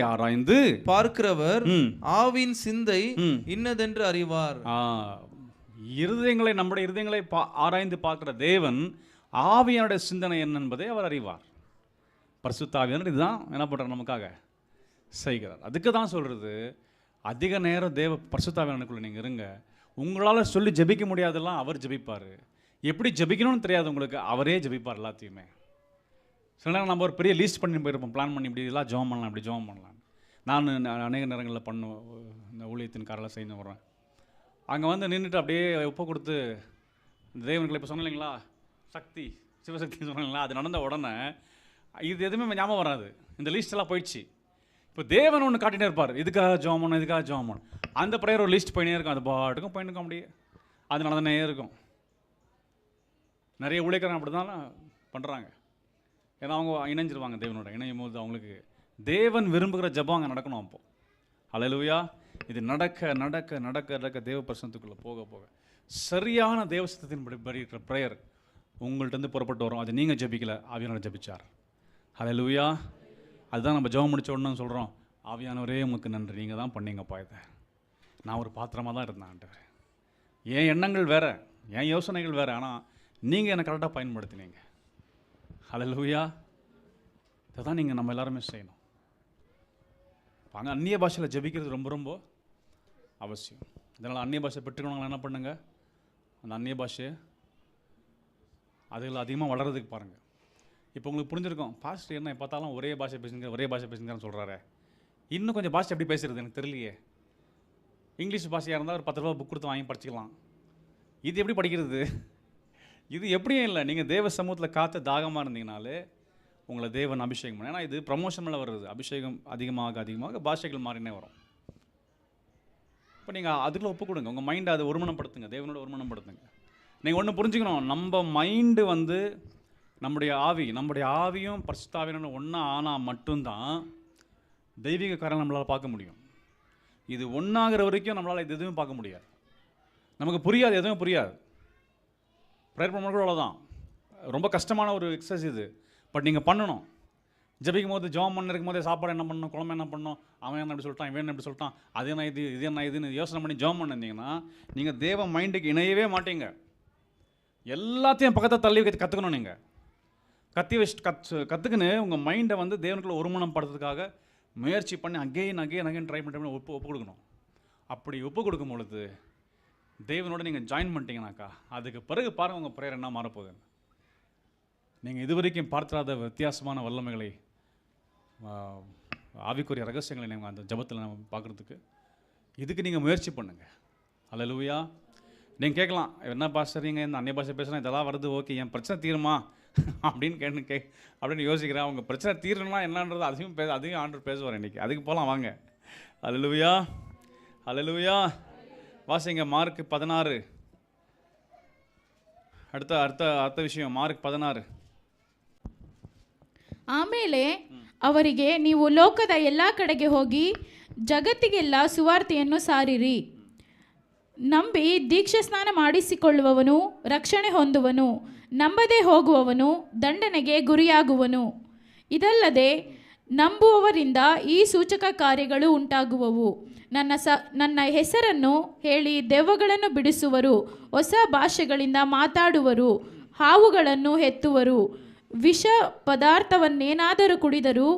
ஆராய்ந்து பார்க்கிறவர் ஆவின் சிந்தை இன்னதென்று அறிவார். இருதயங்களை, நம்முடைய இருதயங்களை ஆராய்ந்து பார்க்கிற தேவன் ஆவியானுடைய சிந்தனை என்ன என்பதை அவர் அறிவார். பரிசுத்த ஆவியானவர் இதுதான் என்ன பண்றார்? நமக்காக செய்கிறார். அதுக்கு தான் சொல்றது, அதிக நேரம் பரிசுத்த ஆவியானவருக்குள்ள நீங்கள் இருங்க. உங்களால் சொல்லி ஜெபிக்க முடியாதெல்லாம் அவர் ஜெபிப்பார். எப்படி ஜெபிக்கணும்னு தெரியாது உங்களுக்கு, அவரே ஜெபிப்பார் எல்லாத்தையுமே. சில நேரம் நம்ம ஒரு பெரிய லீஸ்ட் பண்ணி போயிருப்போம், பிளான் பண்ணி இப்படி எல்லாம் ஜெபம் பண்ணலாம், இப்படி ஜெபம் பண்ணலாம். நான் அநேக நேரங்களில் இந்த ஊழியத்தின் காரில் செய்து வர்றேன். அங்கே வந்து நின்றுட்டு அப்படியே ஒப்பு கொடுத்து தேவனுக்குள்ள இப்போ சொன்னீங்களா சக்தி, சிவசக்தி சொன்னீங்களா, அது நடந்த உடனே இது எதுவுமே ஞாபகம் வராது, இந்த லிஸ்ட் எல்லாம் போயிடுச்சு. இப்போ தேவன் ஒன்று காட்டினே இருப்பார், இதுக்காக ஜெபம் பண்ணணும், இதுக்காக ஜெபம் பண்ணணும். அந்த ப்ரேயர் ஒரு லிஸ்ட் போயினே இருக்கும், அது பாட்டுக்கும் போயின்னு இருக்க முடியும், அது நடந்தனே இருக்கும். நிறைய ஊழியக்காரங்க அப்படி தான் பண்ணுறாங்க. ஏன்னா அவங்க இணைஞ்சிருவாங்க தேவனோட. இணையும் போது அவங்களுக்கு தேவன் விரும்புகிற ஜெபம் அங்கே நடக்கணும். அப்போது ஹல்லேலூயா. இது நடக்க நடக்க நடக்க நடக்க தேவ பிரசனத்துக்குள்ளே போக போக சரியான தேவசத்தின்படி ப்ரேயர் உங்கள்கிட்ட புறப்பட்டு வரும். அது நீங்கள் ஜெபிக்கல, ஆவியானவர் ஜெபிச்சார். ஹல்லேலூயா. அதுதான் நம்ம ஜெபம் முடிச்ச உடனே சொல்கிறோம், ஆவியானவரே உங்களுக்கு நன்றி, நீங்கள் தான் பண்ணீங்கப்பா இதை. நான் ஒரு பாத்திரமாக தான் இருந்தேன் ஆண்டவரே, என் எண்ணங்கள் வேறு, என் யோசனைகள் வேறு, ஆனால் நீங்கள் என்னை கரெக்டாக பயன்படுத்தினீங்க. ஹல்லேலூயா. இதை தான் நீங்கள் நம்ம எல்லாருமே செய்யணும். அங்கே அந்நிய பாஷையில் ஜெபிக்கிறது ரொம்ப ரொம்ப அவசியம். இதனால் அந்நிய பாஷை பெற்றுக்கணுங்களா என்ன பண்ணுங்க, அந்த அந்நிய பாஷையை அதில் அதிகமாக வளர்கிறதுக்கு பாருங்கள். இப்போ உங்களுக்கு புரிஞ்சிருக்கும், பாஸ்டர் என்ன பார்த்தாலும் ஒரே பாஷை பேசுங்கிறன்னு சொல்கிறாரு, இன்னும் கொஞ்சம் பாஷை எப்படி பேசுகிறது எனக்கு தெரியலையே. இங்கிலீஷ் பாஷையாக இருந்தால் ஒரு 10 ரூபா புக் கொடுத்து வாங்கி படிச்சுக்கலாம். இது எப்படி படிக்கிறது? இது எப்படியும் இல்லை. நீங்கள் தேவ சமூகத்தில் காற்று தாகமாக இருந்தீங்கனாலே உங்களை தேவன் அபிஷேகம் பண்ண. ஏன்னா இது ப்ரமோஷனில் வருது. அபிஷேகம் அதிகமாக அதிகமாக பாஷைகள் மாறினே வரும். இப்போ நீங்கள் அதுக்குள்ள ஒப்பு கொடுங்க, உங்கள் மைண்டை அதை ஒருமனப்படுத்துங்க, தேவனோட ஒருமனப்படுத்துங்க. நீங்கள் ஒன்று புரிஞ்சுக்கணும், நம்ம மைண்டு வந்து நம்முடைய ஆவியும் பரிசுத்த ஆவியும் ஒன்றா ஆனால் மட்டும்தான் தெய்வீக காரணம் நம்மளால் பார்க்க முடியும். இது ஒன்றாகிற வரைக்கும் நம்மளால் இது எதுவும் பார்க்க முடியாது. நமக்கு புரியாது, எதுவும் புரியாது. ப்ரேயர் பண்ணுறது அவ்வளோதான். ரொம்ப கஷ்டமான ஒரு எக்ஸசைஸ் இது. பட் நீங்கள் பண்ணணும். ஜபிக்கும் போது ஜெபம் பண்ணிருக்கும் போதே சாப்பாடு என்ன பண்ணணும், குழம்பு என்ன பண்ணணும், அவன் என்ன எப்படி சொல்லிட்டான், இவன் எப்படி சொல்லிட்டான், அது என்ன இது என்ன இதுன்னு யோசனை பண்ணி ஜெபம் பண்ணிருந்தீங்கன்னா நீங்கள் தேவ மைண்டுக்கு இணையவே மாட்டீங்க. எல்லாத்தையும் பக்கத்தை தள்ளி கற்றுக்கணும். நீங்கள் கற்றுக்குன்னு உங்கள் மைண்டை வந்து தேவனுக்குள்ள ஒருமனம் படுறதுக்காக முயற்சி பண்ணி அகெயின் ட்ரை பண்ணி ஒப்பு கொடுக்கணும். அப்படி ஒப்பு கொடுக்கும் பொழுது தேவனோட நீங்கள் ஜாயின் பண்ணிட்டீங்கனாக்கா அதுக்கு பிறகு பாருங்கள் உங்கள் ப்ரேயர் என்ன மாறப்போகுது. நீங்கள் இதுவரைக்கும் பார்த்திராத வித்தியாசமான வல்லமைகளை, ஆவிக்குரிய ரகசியங்களை நீங்கள் அந்த ஜபத்தில் நம்ம பார்க்குறதுக்கு இதுக்கு நீங்கள் முயற்சி பண்ணுங்கள். அல்லேலூயா. நீங்கள் கேட்கலாம், என்ன பாஸ்டர் நீங்கள் இந்த அந்நிய பாஷை பேசுனா இதெல்லாம் வருது, ஓகே, என் பிரச்சனை தீருமா அப்படின்னு அப்படின்னு யோசிக்கிறேன். அவங்க பிரச்சனை தீரணும்னா என்னன்றது அதையும் ஆண்டவர் பேசுவார் இன்றைக்கி. அதுக்கு போகலாம் வாங்க. அல்லேலூயா, அல்லேலூயா. வாசிங்க மார்க் 16. அடுத்த விஷயம் மார்க் 16. ಆಮೇಲೆ ಅವರಿಗೆ, ನೀವು ಲೋಕದ ಎಲ್ಲ ಕಡೆಗೆ ಹೋಗಿ ಜಗತ್ತಿಗೆಲ್ಲ ಸುವಾರ್ತೆಯನ್ನು ಸಾರಿರಿ. ನಂಬಿ ದೀಕ್ಷಾಸ್ನಾನ ಮಾಡಿಸಿಕೊಳ್ಳುವವನು ರಕ್ಷಣೆ ಹೊಂದುವನು, ನಂಬದೇ ಹೋಗುವವನು ದಂಡನೆಗೆ ಗುರಿಯಾಗುವನು. ಇದಲ್ಲದೆ ನಂಬುವವರಿಂದ ಈ ಸೂಚಕ ಕಾರ್ಯಗಳು ಉಂಟಾಗುವವು. ನನ್ನ ಹೆಸರನ್ನು ಹೇಳಿ ದೆವ್ವಗಳನ್ನು ಬಿಡಿಸುವರು, ಹೊಸ ಭಾಷೆಗಳಿಂದ ಮಾತಾಡುವರು, ಹಾವುಗಳನ್ನು ಹೆತ್ತುವರು, ವಿಷ ಪದಾರ್ಥವನ್ನೇನಾದರೂ ಕುಡಿದರೂ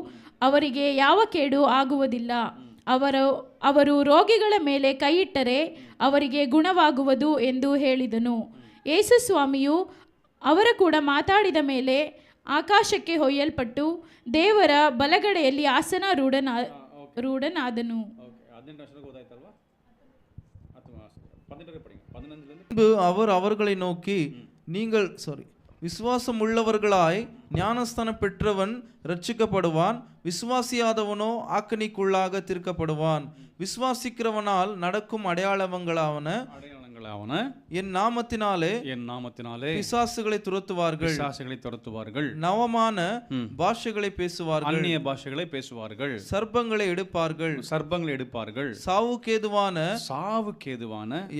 ಅವರಿಗೆ ಯಾವ ಕೇಡು ಆಗುವುದಿಲ್ಲ. ಅವರು ರೋಗಿಗಳ ಮೇಲೆ ಕೈಯಿಟ್ಟರೆ ಅವರಿಗೆ ಗುಣವಾಗುವುದು ಎಂದು ಹೇಳಿದನು. ಯೇಸು ಸ್ವಾಮಿಯು ಅವರ ಕೂಡ ಮಾತಾಡಿದ ಮೇಲೆ ಆಕಾಶಕ್ಕೆ ಹೊಯ್ಯಲ್ಪಟ್ಟು ದೇವರ ಬಲಗಡೆಯಲ್ಲಿ ಆಸನಾರೂಢನಾದನು. பின்பு அவர் அவர்களை நோக்கி, நீங்கள் விசுவாசம் உள்ளவர்களாய் ஞானஸ்தானம் பெற்றவன் ரட்சிக்கப்படுவான், விசுவாசியாதவனோ ஆக்கணிக்குள்ளாக தீர்க்கப்படுவான். விசுவாசிக்கிறவனால் நடக்கும் அடையாளங்களாவன என் நாமத்தினாலே பிசாசுகளை துரத்துவார்கள், நவமான பாஷைகளை பேசுவார்கள், அந்நிய பாஷைகளை பேசுவார்கள், சர்ப்பங்களை எடுப்பார்கள், சாவுக்கேதுவான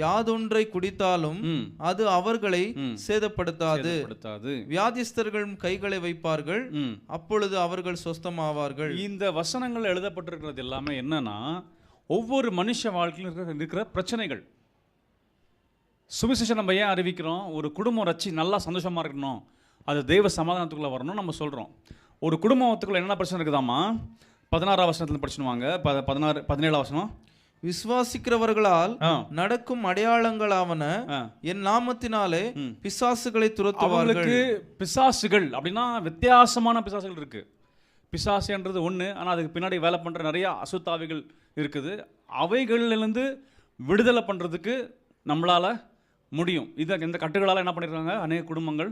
யாதொன்றை குடித்தாலும் அது அவர்களை சேதப்படுத்தாது. வியாதிஸ்தர்கள் கைகளை வைப்பார்கள், அப்பொழுது அவர்கள் சொஸ்தமாவார்கள். இந்த வசனங்கள் எழுதப்பட்டிருக்கிறது எல்லாமே என்னன்னா, ஒவ்வொரு மனுஷ வாழ்க்கையில் இருக்கிற பிரச்சனைகள். சுவிசேஷம் நம்ம ஏன் அறிவிக்கிறோம்? ஒரு குடும்பம் ரட்சி நல்லா சந்தோஷமாக இருக்கணும், அது தெய்வ சமாதானத்துக்குள்ளே வரணும் நம்ம சொல்கிறோம். ஒரு குடும்பத்துக்குள்ளே என்ன பிரச்சனை இருக்குதாமா? 16ஆம் வசனத்தில் படிச்சுடுவாங்க. 17ஆம் வசனம், விசுவாசிக்கிறவர்களால் நடக்கும் அடையாளங்களாவன என் நாமத்தினாலே பிசாசுகளை துரத்துவார்கள். பிசாசுகள் அப்படின்னா வித்தியாசமான பிசாசுகள் இருக்கு. பிசாசுன்றது ஒன்று, ஆனால் அதுக்கு பின்னாடி வேலை பண்ணுற நிறைய அசுத்தாவிகள் இருக்குது. அவைகளிலிருந்து விடுதலை பண்ணுறதுக்கு நம்மளால் முடியும். இந்த கட்டுகளால் என்ன பண்ணியிருக்காங்க? அநேக குடும்பங்கள்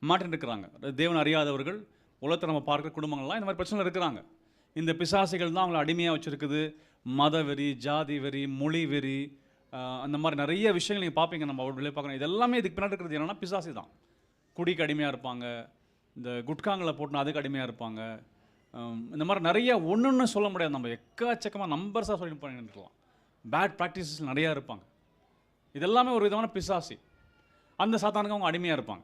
மாற்றிட்டு இருக்கிறாங்க. தேவன் அறியாதவர்கள், உலகத்தை நம்ம பார்க்குற குடும்பங்கள்லாம் இந்த மாதிரி பிரச்சனை இருக்கிறாங்க. இந்த பிசாசுகள் தான் அவங்களை அடிமையாக வச்சுருக்குது. மத வெறி, ஜாதி வெறி, மொழி வெறி, அந்த மாதிரி நிறைய விஷயங்கள் நீங்கள் பார்ப்பீங்க. நம்ம வெளியே பார்க்குறோம். இது எல்லாமே இதுக்கு பின்னாடி இருக்கிறது என்னென்னா பிசாசு தான். குடிக்கு அடிமையாக இருப்பாங்க, இந்த குட்காங்களை போட்டுனா அதுக்கு அடிமையாக இருப்பாங்க. இந்த மாதிரி நிறைய ஒன்று சொல்ல முடியாது, நம்ம எக்கச்சக்கமாக நம்பர்ஸாக சொல்லி பண்ணிட்டுருக்கலாம். பேட் ப்ராக்டிசஸ் நிறையா இருப்பாங்க. இதெல்லாமே ஒரு விதமான பிசாசி. அந்த சாத்தானுக்கு அவங்க அடிமையாக இருப்பாங்க.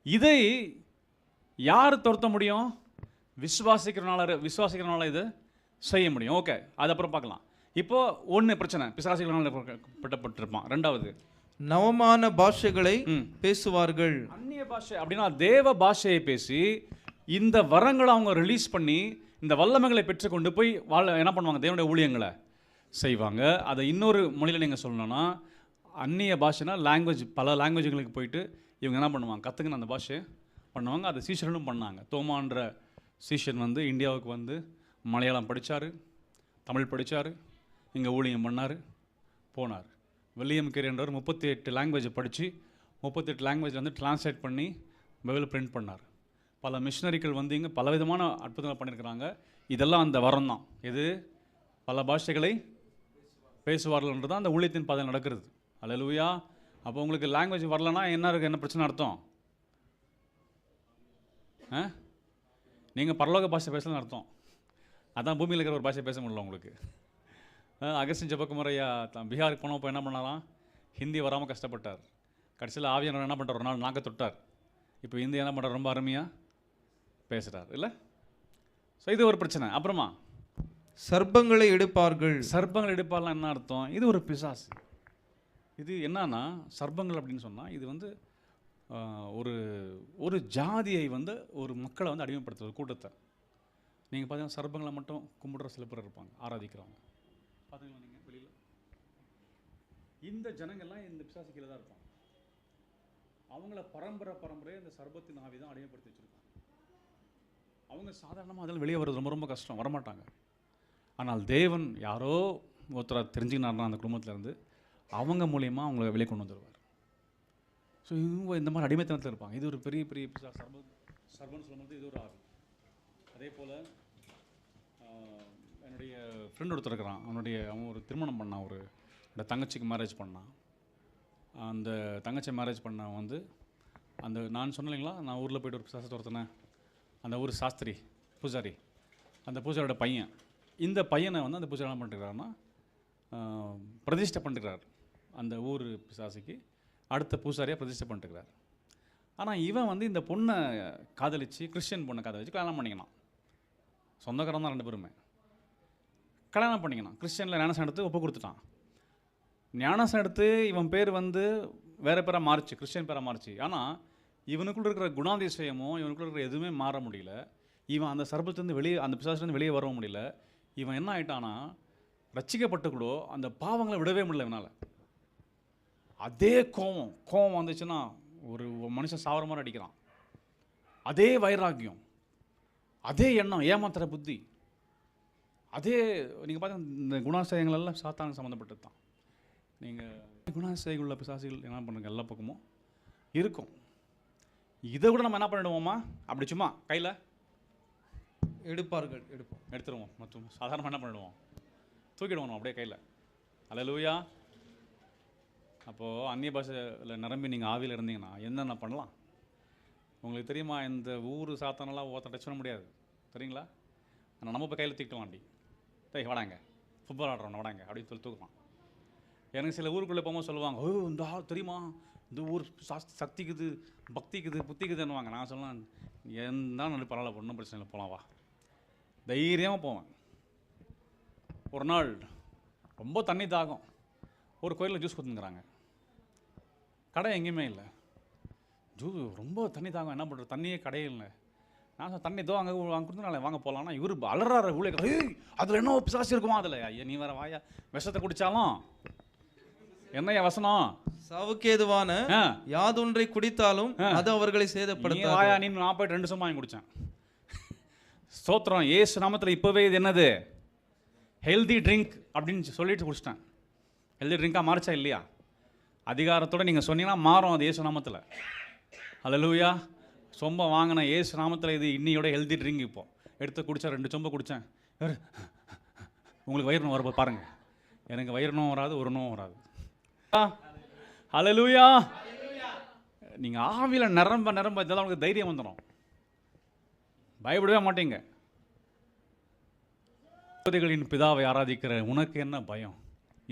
இதை யார் துரத்த முடியும்? விசுவாசிக்கிறனால இது செய்ய முடியும். ஓகே, அது அப்புறம் பார்க்கலாம். இப்போ ஒன்று பிரச்சனை, பிசாசிகளால் பட்டப்பட்டிருப்பான். ரெண்டாவது, நவமான பாஷைகளை பேசுவார்கள். அந்நிய பாஷை அப்படின்னா தேவ பாஷையை பேசி இந்த வரங்களை அவங்க ரிலீஸ் பண்ணி இந்த வல்லமைகளை பெற்றுக்கொண்டு போய் என்ன பண்ணுவாங்க? தேவனுடைய ஊழியங்களை செய்வாங்க. அதை இன்னொரு மொழியில் நீங்கள் சொல்லணும்னா, அந்நிய பாஷைனா லாங்குவேஜ், பல லாங்குவேஜுகளுக்கு போயிட்டு இவங்க என்ன பண்ணுவாங்க? கற்றுக்குன்னு அந்த பாஷை பண்ணுவாங்க. அதை சீஷர்களும் பண்ணாங்க. தோமான்ற சீஷன் இந்தியாவுக்கு மலையாளம் படித்தார், தமிழ் படித்தார், இங்கே ஊழியம் பண்ணார், போனார். வில்லியம் கேரின்றவர் 38 லாங்குவேஜை படித்து 38 லாங்குவேஜில் டிரான்ஸ்லேட் பண்ணி பைபிள் பிரிண்ட் பண்ணார். பல மிஷினரிகள் இங்கே பல விதமான அற்புதங்கள் பண்ணியிருக்கிறாங்க. இதெல்லாம் அந்த வரம் தான். இது பல பாஷைகளை பேசுவார்கள்ன்றது தான் அந்த ஊழியத்தின் பாதை நடக்கிறது. அல்லேலூயா. அப்போ உங்களுக்கு லாங்குவேஜ் வரலன்னா என்ன பிரச்சனை அர்த்தம்? நீங்கள் பரலோக பாஷை பேசலன்னு அர்த்தம். அதான் பூமியில் இருக்கிற ஒரு பாஷை பேச முடியல உங்களுக்கு. அகஸ்டின் ஜெபக்குமாரையா பீகாருக்கு போனப்போ என்ன பண்ணாலாம்? ஹிந்தி வராமல் கஷ்டப்பட்டார். கடைசியில் ஆவியானவர் என்ன பண்ணுறார்? ஒரு நாள் நாக்க தொட்டார். இப்போ ஹிந்தி என்ன பண்ணுறார்? ரொம்ப அருமையாக பேசுகிறார் இல்லை? ஸோ இது ஒரு பிரச்சனை. அப்புறமா சர்ப்பங்களை எடுப்பார்லாம் என்ன அர்த்தம்? இது ஒரு பிசாசு. இது என்னன்னா, சர்ப்பங்கள் அப்படின்னு சொன்னால் இது ஒரு ஜாதியை ஒரு மக்களை அடிமைப்படுத்துறது, கூட்டத்தை. நீங்கள் பார்த்தீங்கன்னா சர்ப்பங்களை மட்டும் கும்பிடுற சில பேர் இருப்பாங்க, ஆராதிக்கிறவங்க. பார்த்தீங்களா நீங்கள் வெளியில்? இந்த ஜனங்கள்லாம் இந்த பிசாசு கீழே தான் இருப்பாங்க. அவங்கள பரம்பரையாக இந்த சர்பத்தின் ஆவி தான் அடிமைப்படுத்தி வச்சுருக்காங்க. அவங்க சாதாரணமாக அதில் வெளியே வர்றது ரொம்ப ரொம்ப கஷ்டம், வரமாட்டாங்க. ஆனால் தேவன் யாரோ ஒருத்தரை தெரிஞ்சுக்கினார்னா அந்த குடும்பத்திலேருந்து அவங்க மூலியமா அவங்கள வெளியே கொண்டு வந்துடுவார். ஸோ இவங்க இந்த மாதிரி அடிமைத்தனத்தில் இருப்பாங்க. இது ஒரு பெரிய பெரிய சர்பன்னு சொல்லும்போது இது ஒரு ஆவி. அதே போல் என்னுடைய ஃப்ரெண்ட் ஒருத்தர் இருக்கிறான். அவன் ஒரு திருமணம் பண்ணான், இந்த தங்கச்சிக்கு மேரேஜ் பண்ணான். அந்த தங்கச்சி மேரேஜ் பண்ண அந்த நான் சொன்னேன் இல்லைங்களா, நான் ஊரில் போய்ட்டு ஒரு பிசாசத்தை ஒருத்தனேன், அந்த ஊர் சாஸ்திரி பூஜாரி, அந்த பூஜாரியோட பையன். இந்த பையனை அந்த பூஜாரி என்ன பண்ணிட்டுருக்காருன்னா பிரதிஷ்டை பண்ணிட்டுருக்கார். அந்த ஊர் பிசாசிக்கு அடுத்த பூசாரியாக பிரதிஷ்டை பண்ணிட்டுருக்கார். ஆனால் இவன் இந்த பொண்ணை காதலிச்சு, கிறிஸ்டியன் பொண்ணை காதலிச்சு கல்யாணம் பண்ணிக்கணும். சொந்தக்காரன் தான் 2 பேருமே. கல்யாணம் பண்ணிக்கணும். கிறிஸ்டியனில் ஞானசம் எடுத்து ஒப்பு கொடுத்துட்டான். ஞானசம் எடுத்து இவன் பேர் வேறு பேராக மாறிச்சு, கிறிஸ்டியன் பேராக மாறிச்சு. ஆனால் இவனுக்குள்ள இருக்கிற குணாதிசயமோ இவனுக்குள்ள இருக்கிற எதுவுமே மாற முடியல. இவன் அந்த சர்பத்துலேருந்து வெளியே, அந்த பிசாசுலேருந்து வெளியே வரவும் முடியல. இவன் என்ன ஆகிட்டானா, ரட்சிக்கப்பட்டு கூட அந்த பாவங்களை விடவே முடியல இவனால். அதே கோவம் வந்துச்சுன்னா ஒரு மனுஷன் சாவர மாதிரி அடிக்கிறான். அதே வைராக்கியம், அதே எண்ணம், ஏமாத்துற புத்தி, அதே நீங்கள் பார்த்தீங்கன்னா இந்த குணாதிசயங்கள் எல்லாம் சாத்தானுக்கு சம்மந்தப்பட்டது தான். நீங்கள் குணாதிசயங்கள் உள்ள பிசாசுகள் என்ன பண்ணுங்க எல்லா பக்கமும் இருக்கும். இதை கூட நம்ம என்ன பண்ணிடுவோமா, அப்படி சும்மா கையில் எடுத்துருவோம். மற்றும் சாதாரணமாக என்ன பண்ணிடுவோம், தூக்கிடுவோம் அப்படியே கையில். அல்லேலூயா. அப்போது அந்நிய பாஷையில் நிரம்பி நீங்கள் ஆவியில் இருந்தீங்கன்னா என்னென்ன பண்ணலாம் உங்களுக்கு தெரியுமா? இந்த ஊர் சாத்தானெல்லாம் ஒருத்தன் டச் பண்ண முடியாது, தெரியுங்களா? ஆனால் நம்ம போய் கையில் தூக்கலாம். அப்படி வாடாங்க, ஃபுட்பால் ஆடுறோம் வாடாங்க அப்படின்னு சொல்லி தூக்கலாம். எனக்கு சில ஊருக்குள்ளே போகும்போது சொல்லுவாங்க, ஓ இந்த தெரியுமா இந்த ஊர் சக்திக்குது, பக்திக்குது, புத்திக்குதுன்னுவாங்க. நான் சொல்லலாம், எந்த நல்ல பரவாயில்ல, ஒன்றும் பிரச்சனை இல்லை, போகலாம் வா, தைரியமாக போவேன். ஒரு நாள் ரொம்ப தண்ணி தாகம், ஒரு கோயிலில் ஜூஸ் கொடுத்துங்கிறாங்க, கடை எங்கேயுமே இல்லை. ரொம்ப தண்ணி தாகம், என்ன பண்ணுறது, தண்ணியே கடையே இல்லை. நான் சொன்ன தண்ணி அங்கே கொடுத்துனால வாங்க போகலான்னா இவர் அலறாரு ஊழே, அதில் என்ன பிசாசு இருக்குமா அதில்? ஐயா நீ வேறு வாயா, விஷத்தை குடித்தாலும் என்னையா வசனம், சாவுக்கு ஏதுவான யாதொன்றை குடித்தாலும் அது அவர்களை சேதப்படுத்த. வாயா நீ, நான் போய்ட்டு 2 வாங்கி குடித்தேன். ஸ்தோத்திரம், ஏசு நாமத்தில் இப்போவே இது என்னது ஹெல்தி ட்ரிங்க் அப்படின்னு சொல்லிட்டு குடிச்சிட்டேன். ஹெல்தி ட்ரிங்காக மாறிச்சா இல்லையா? அதிகாரத்தோடு நீங்கள் சொன்னீங்கன்னா மாறும் அது ஏசு நாமத்தில். அல்லேலூயா. சொம்ப வாங்கின ஏசு நாமத்தில் இது இன்னையோட ஹெல்தி ட்ரிங்க். இப்போது எடுத்து குடித்தேன், 2 சொம்பை குடித்தேன். உங்களுக்கு வயிறு நோய் வர பாருங்கள், எனக்கு வயிறு நோய் வராது, ஒரு நோய் வராது. அல்லேலூயா. நீங்கள் ஆவியில் நிரம்ப இதெல்லாம் உங்களுக்கு தைரியம் வந்துடும், பயப்படவே மாட்டீங்க. ஜோதிகளின் பிதாவை ஆராதிக்கிற உனக்கு என்ன பயம்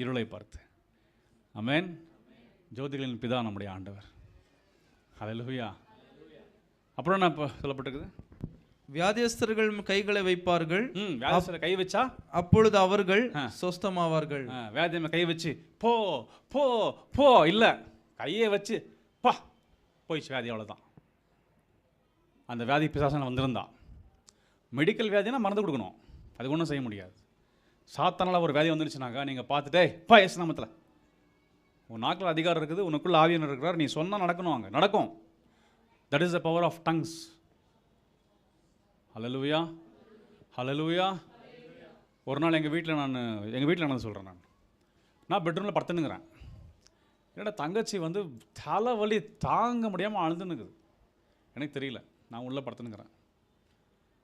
இருளை பார்த்து? ஆமென். ஜோதிகளின் பிதா நம்முடைய ஆண்டவர். அல்லேலூயா. அப்புறம் என்ன இப்போ சொல்லப்பட்டிருக்குது? வியாதியஸ்தர்கள் கைகளை வைப்பார்கள், வியாதியஸ்தர் கை வச்சா அப்பொழுது அவர்கள் சொஸ்தமாவார்கள். வியாதியை கை வச்சு போ போ போ இல்லை, கையை வச்சு பா போயிடுச்சு வியாதி, அவ்வளோதான். அந்த வியாதி பிசாசன வந்திருந்தா, மெடிக்கல் வியாதினா மருந்து கொடுக்கணும், அது ஒன்றும் செய்ய முடியாது. சாத்தானால் ஒரு வியாதி வந்துருச்சுனாக்கா நீங்கள் பார்த்துட்டே பா ஏசு நாமத்தில், உன் நாக்கில் அதிகாரம் இருக்குது, உனக்குள்ள ஆவியனர் இருக்கிறார், நீ சொன்னால் நடக்கணும், அங்கே நடக்கும். That is the power of tongues. Hallelujah, hallelujah. ஒரு நாள் எங்கள் வீட்டில் நடந்து சொல்கிறேன். நான் பெட்ரூமில் படுத்துனுங்கிறேன். என்னோட தங்கச்சி தலைவலி தாங்க முடியாமல் அழுதுன்னுக்குது. எனக்கு தெரியல, நான் உள்ளே படுத்துனுங்கிறேன்.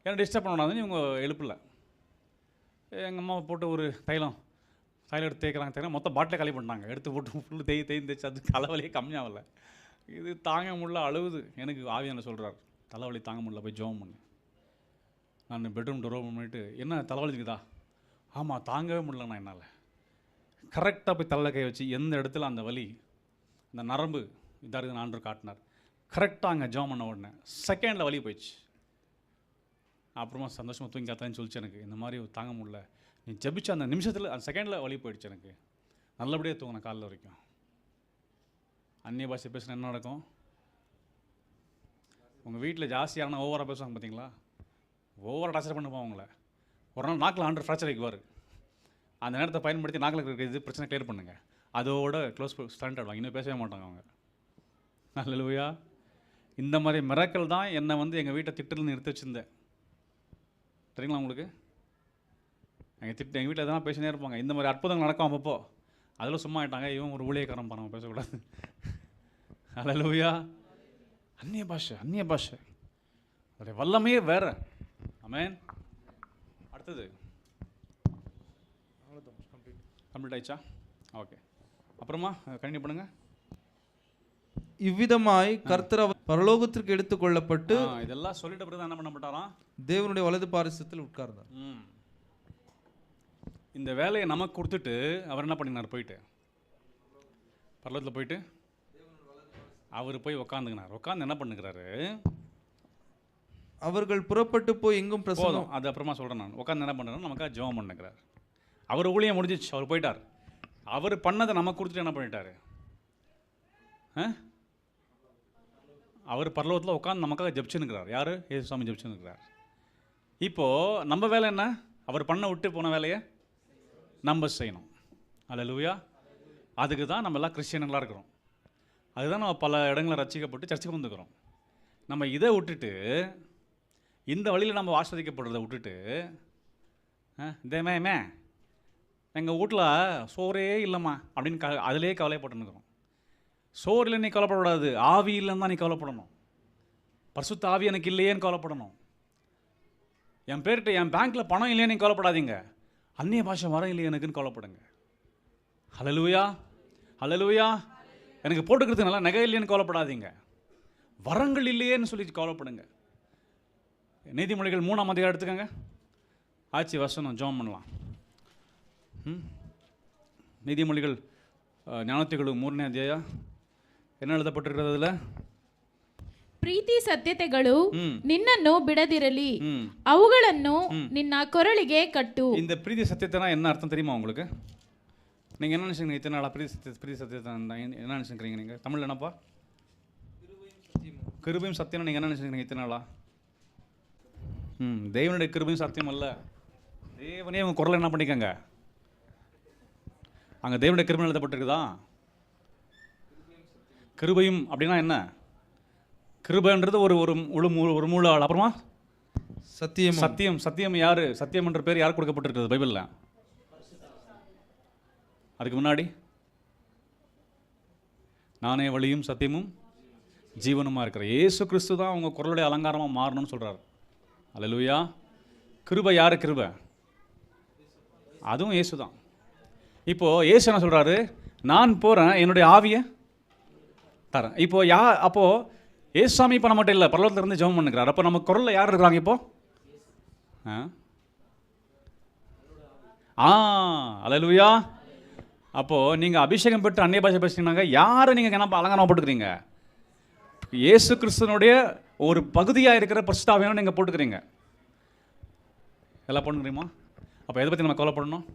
ஏன்னா டிஸ்டர்ப் பண்ணக்கூடாதுன்னு இவங்க எழுப்பில்லை. எங்கள் அம்மா போட்டு ஒரு தைலம் எடுத்து தேய்க்கிறாங்க, மொத்தம் பாட்டில் காலி பண்ணிட்டாங்க. எடுத்து போட்டு ஃபுல்லு தேய்ச்சி அது தலைவலியே கம்மியாகலை. இது தாங்க முடியல, அழுவுது. எனக்கு ஆவியான சொல்கிறார், தலைவலி தாங்க முடியல, போய் ஜெபம் பண்ணு. நான் பெட்ரூம் டோர் ஓப்பன் பண்ணிவிட்டு, என்ன தலைவலி இருக்குதா? ஆமாம், தாங்கவே முடியலண்ணா என்னால். கரெக்டாக போய் தலையில் கை வச்சு எந்த இடத்துல அந்த வலி, இந்த நரம்பு இதாக இருக்குது ஆண்டவர் காட்டினார். கரெக்டாக அங்கே ஜெபம் பண்ண உடனே செகண்டில் வலி போயிடுச்சு. அப்புறமா சந்தோஷமாக தூங்கி காத்தான்னு சொல்லிச்சு. எனக்கு இந்த மாதிரி தாங்க முடியல, நீ ஜெபிச்ச அந்த நிமிஷத்தில் அந்த செகண்டில் வலி போயிடுச்சு. எனக்கு நல்லபடியாக தூங்கினேன் காலையில் வரைக்கும். அந்நிய பாஷை பேசினா என்ன நடக்கும்? உங்கள் வீட்டில் ஜாஸ்தியான ஓவராக பேசுவாங்க பார்த்தீங்களா, ஓவராக டார்ச்சர் பண்ணுவோம் அவங்கள. ஒரு நாள் நாக்கில் ஆண்டவர் ஃப்ராக்சர் வைக்குவார். அந்த நேரத்தை பயன்படுத்தி நாக்கில் இருக்கிற இது பிரச்சனை கிளியர் பண்ணுங்கள். அதோட க்ளோஸ் ஸ்டாண்ட் ஆடுவாங்க, இன்னும் பேசவே மாட்டாங்க அவங்க. அல்லேலூயா. இந்த மாதிரி மிராக்கள் தான் என்னை வந்து எங்கள் வீட்டை திட்டுன்னு நிறுத்தி வச்சுருந்தேன். தெரியுங்களா உங்களுக்கு? எங்கள் வீட்டில் எதனா பேசினே இருப்பாங்க. இந்த மாதிரி அற்புதங்கள் நடக்கும் அப்பப்போ. அதில் சும்மா ஆயிட்டாங்க, இவன் ஒரு ஊழியக்காரன் பாருங்க, பேசக்கூடாது. அல்லேலூயா. அந்நிய பாஷை, அந்நிய பாஷை, அதோடைய வல்லமையே வேற. ஆமென். அடுத்தது கம்ப்ளீட் ஆயிடுச்சா? ஓகே. அப்புறமா கண்டினியூ பண்ணுங்க. இவ்விதமாய் கர்த்தர் பரலோகத்திற்கு எடுத்துக்கொள்ளப்பட்டு இதெல்லாம் சொல்லிட்ட பிறகு என்ன பண்ணப்பட்டாராம்? தேவனுடைய வலது பாரிசத்தில் உட்கார்ந்தார். இந்த வேலையை நமக்கு கொடுத்துட்டு அவர் என்ன பண்ணினார்? போயிட்டு பரலோகத்தில் போயிட்டு அவர் போய் உட்காந்துக்கினார். உட்காந்து என்ன பண்ணுகிறாரு? அவர்கள் புறப்பட்டு போய் எங்கும் பிரசங்கம். அது அப்புறமா சொல்கிறேன். நான் உட்காந்து என்ன பண்ணுறாரு? நமக்காக ஜெபம் பண்ணுகிறார். அவர் ஊழியம் முடிஞ்சிச்சு, அவர் போயிட்டார். அவர் பண்ணதை நமக்கு கொடுத்துட்டு என்ன பண்ணிட்டாரு? அவர் பரலோகத்தில் உட்காந்து நமக்காக ஜெபிச்சுன்னுக்கிறார். யார்? இயேசு சாமி ஜெபிச்சுன்னுக்கிறார். இப்போது நம்ம வேலை என்ன? அவர் பண்ண விட்டு போன வேலையை நம்ம செய்யணும். அல்லேலூயா. அதுக்கு தான் நம்ம எல்லாம் கிறிஸ்டியன்களாக இருக்கிறோம். அதுதான் நம்ம பல இடங்களில் ரட்சிக்கப்பட்டு சர்ச்சுக்கு வந்துக்கிறோம். நம்ம இதை விட்டுட்டு இந்த வழியில் நம்ம ஆஸ்வதிக்கப்படுறதை விட்டுட்டு இதேமே எங்கள் வீட்டில் சோறே இல்லைம்மா அப்படின்னு அதிலே கவலைப்பட்டுருக்கிறோம். சோறு இல்லை நீ கவலைப்படக்கூடாது, ஆவி இல்லைன்னு தான் நீ கவலைப்படணும். பரிசுத்த ஆவி எனக்கு இல்லையேன்னு கவலைப்படணும். என் பேர்கிட்ட என் பேங்க்கில் பணம் இல்லையே நீ கவலைப்படாதீங்க, அந்நிய பாஷை வரம் இல்லையே எனக்குன்னு கவலைப்படுங்க. ஹல்லேலூயா, ஹல்லேலூயா. எனக்கு போட்டுக்கிறது நல்லா நகை இல்லையேன்னு கவலைப்படாதீங்க, வரங்கள் இல்லையேன்னு சொல்லி கவலைப்படுங்க. நீதிமொழிகள் 3ஆம் அதிகாரம் எடுத்துக்கங்க. ஆட்சி வசனம் ஜெபம் பண்ணலாம். நீதிமொழிகள் ஞானத்திಗಳು 3ನೇ ಅಧ್ಯಾಯ என்ன எழுதப்பட்டிருக்கிறது? அதில் ಪ್ರೀತಿ ಸತ್ಯತೆಗಳು ನಿನ್ನನ್ನು ಬಿಡದಿರಲಿ, ಅವುಗಳನ್ನು ನಿನ್ನ ಕೊರಳಿಗೆ ಕಟ್ಟು. இந்த பிரீதி சத்தியத்தைனா என்ன அர்த்தம் தெரியுமா உங்களுக்கு? நீங்கள் என்ன நினைச்சுக்கிறீங்க? இத்தனை நாளாக பிரீதி சத்தியத்தை என்ன நினைச்சுக்கிறீங்க? நீங்கள் தமிழில் என்னப்பா? கிருபையும் சத்தியம். நீங்கள் என்ன நினைச்சுக்கிறீங்க இத்தனை நாளா? தேவனுடைய கிருபையும் சத்தியம் அல்ல, தேவனே உங்கள் குரலை என்ன பண்ணிக்கங்க. அங்கே தேவனுடைய கிருபை எழுதப்பட்டிருக்குதா? கிருபையும் அப்படின்னா என்ன? கிருபைன்றது ஒரு மூல ஆள். அப்புறமா சத்தியம். சத்தியம். சத்தியம் யாரு? சத்தியம் என்ற பேர் யார் கொடுக்கப்பட்டிருக்கிறது பைபிளில்? அதுக்கு முன்னாடி நானே வழியும் சத்தியமும் ஜீவனுமா இருக்கிற இயேசு கிறிஸ்து தான் உங்கள் குரலுடைய அலங்காரமாக மாறணும்னு சொல்கிறார். அல்லேலூயா. கிருபை யாரு? கிருபை அதுவும் இயேசு தான். இப்போது இயேசு என்ன சொல்கிறாரு? நான் போகிறேன், என்னுடைய ஆவியை தரேன். இப்போது அப்போது ஏசாமி இப்போ நம்மகிட்ட இல்லை, பரலோகத்தில் இருந்து ஜெபம் பண்ணுகிறார். அப்போ நம்ம குரலில் யார் இருக்கிறாங்க இப்போ? அல்லேலூயா. அப்போது நீங்கள் அபிஷேகம் பெற்று அந்நிய பாஷை பேசினீங்கன்னாங்க யாரை நீங்கள் என்ன அலங்காரம் போட்டுக்கிறீங்க? இயேசு கிறிஸ்துவனுடைய ஒரு பகுதியாக இருக்கிற பரிசுத்த ஆவியை நீங்கள் போட்டுக்கிறீங்க. எல்லாம் போட்டுக்கிறீமா? அப்போ எதை பற்றி நம்ம கவலைப்படணும்?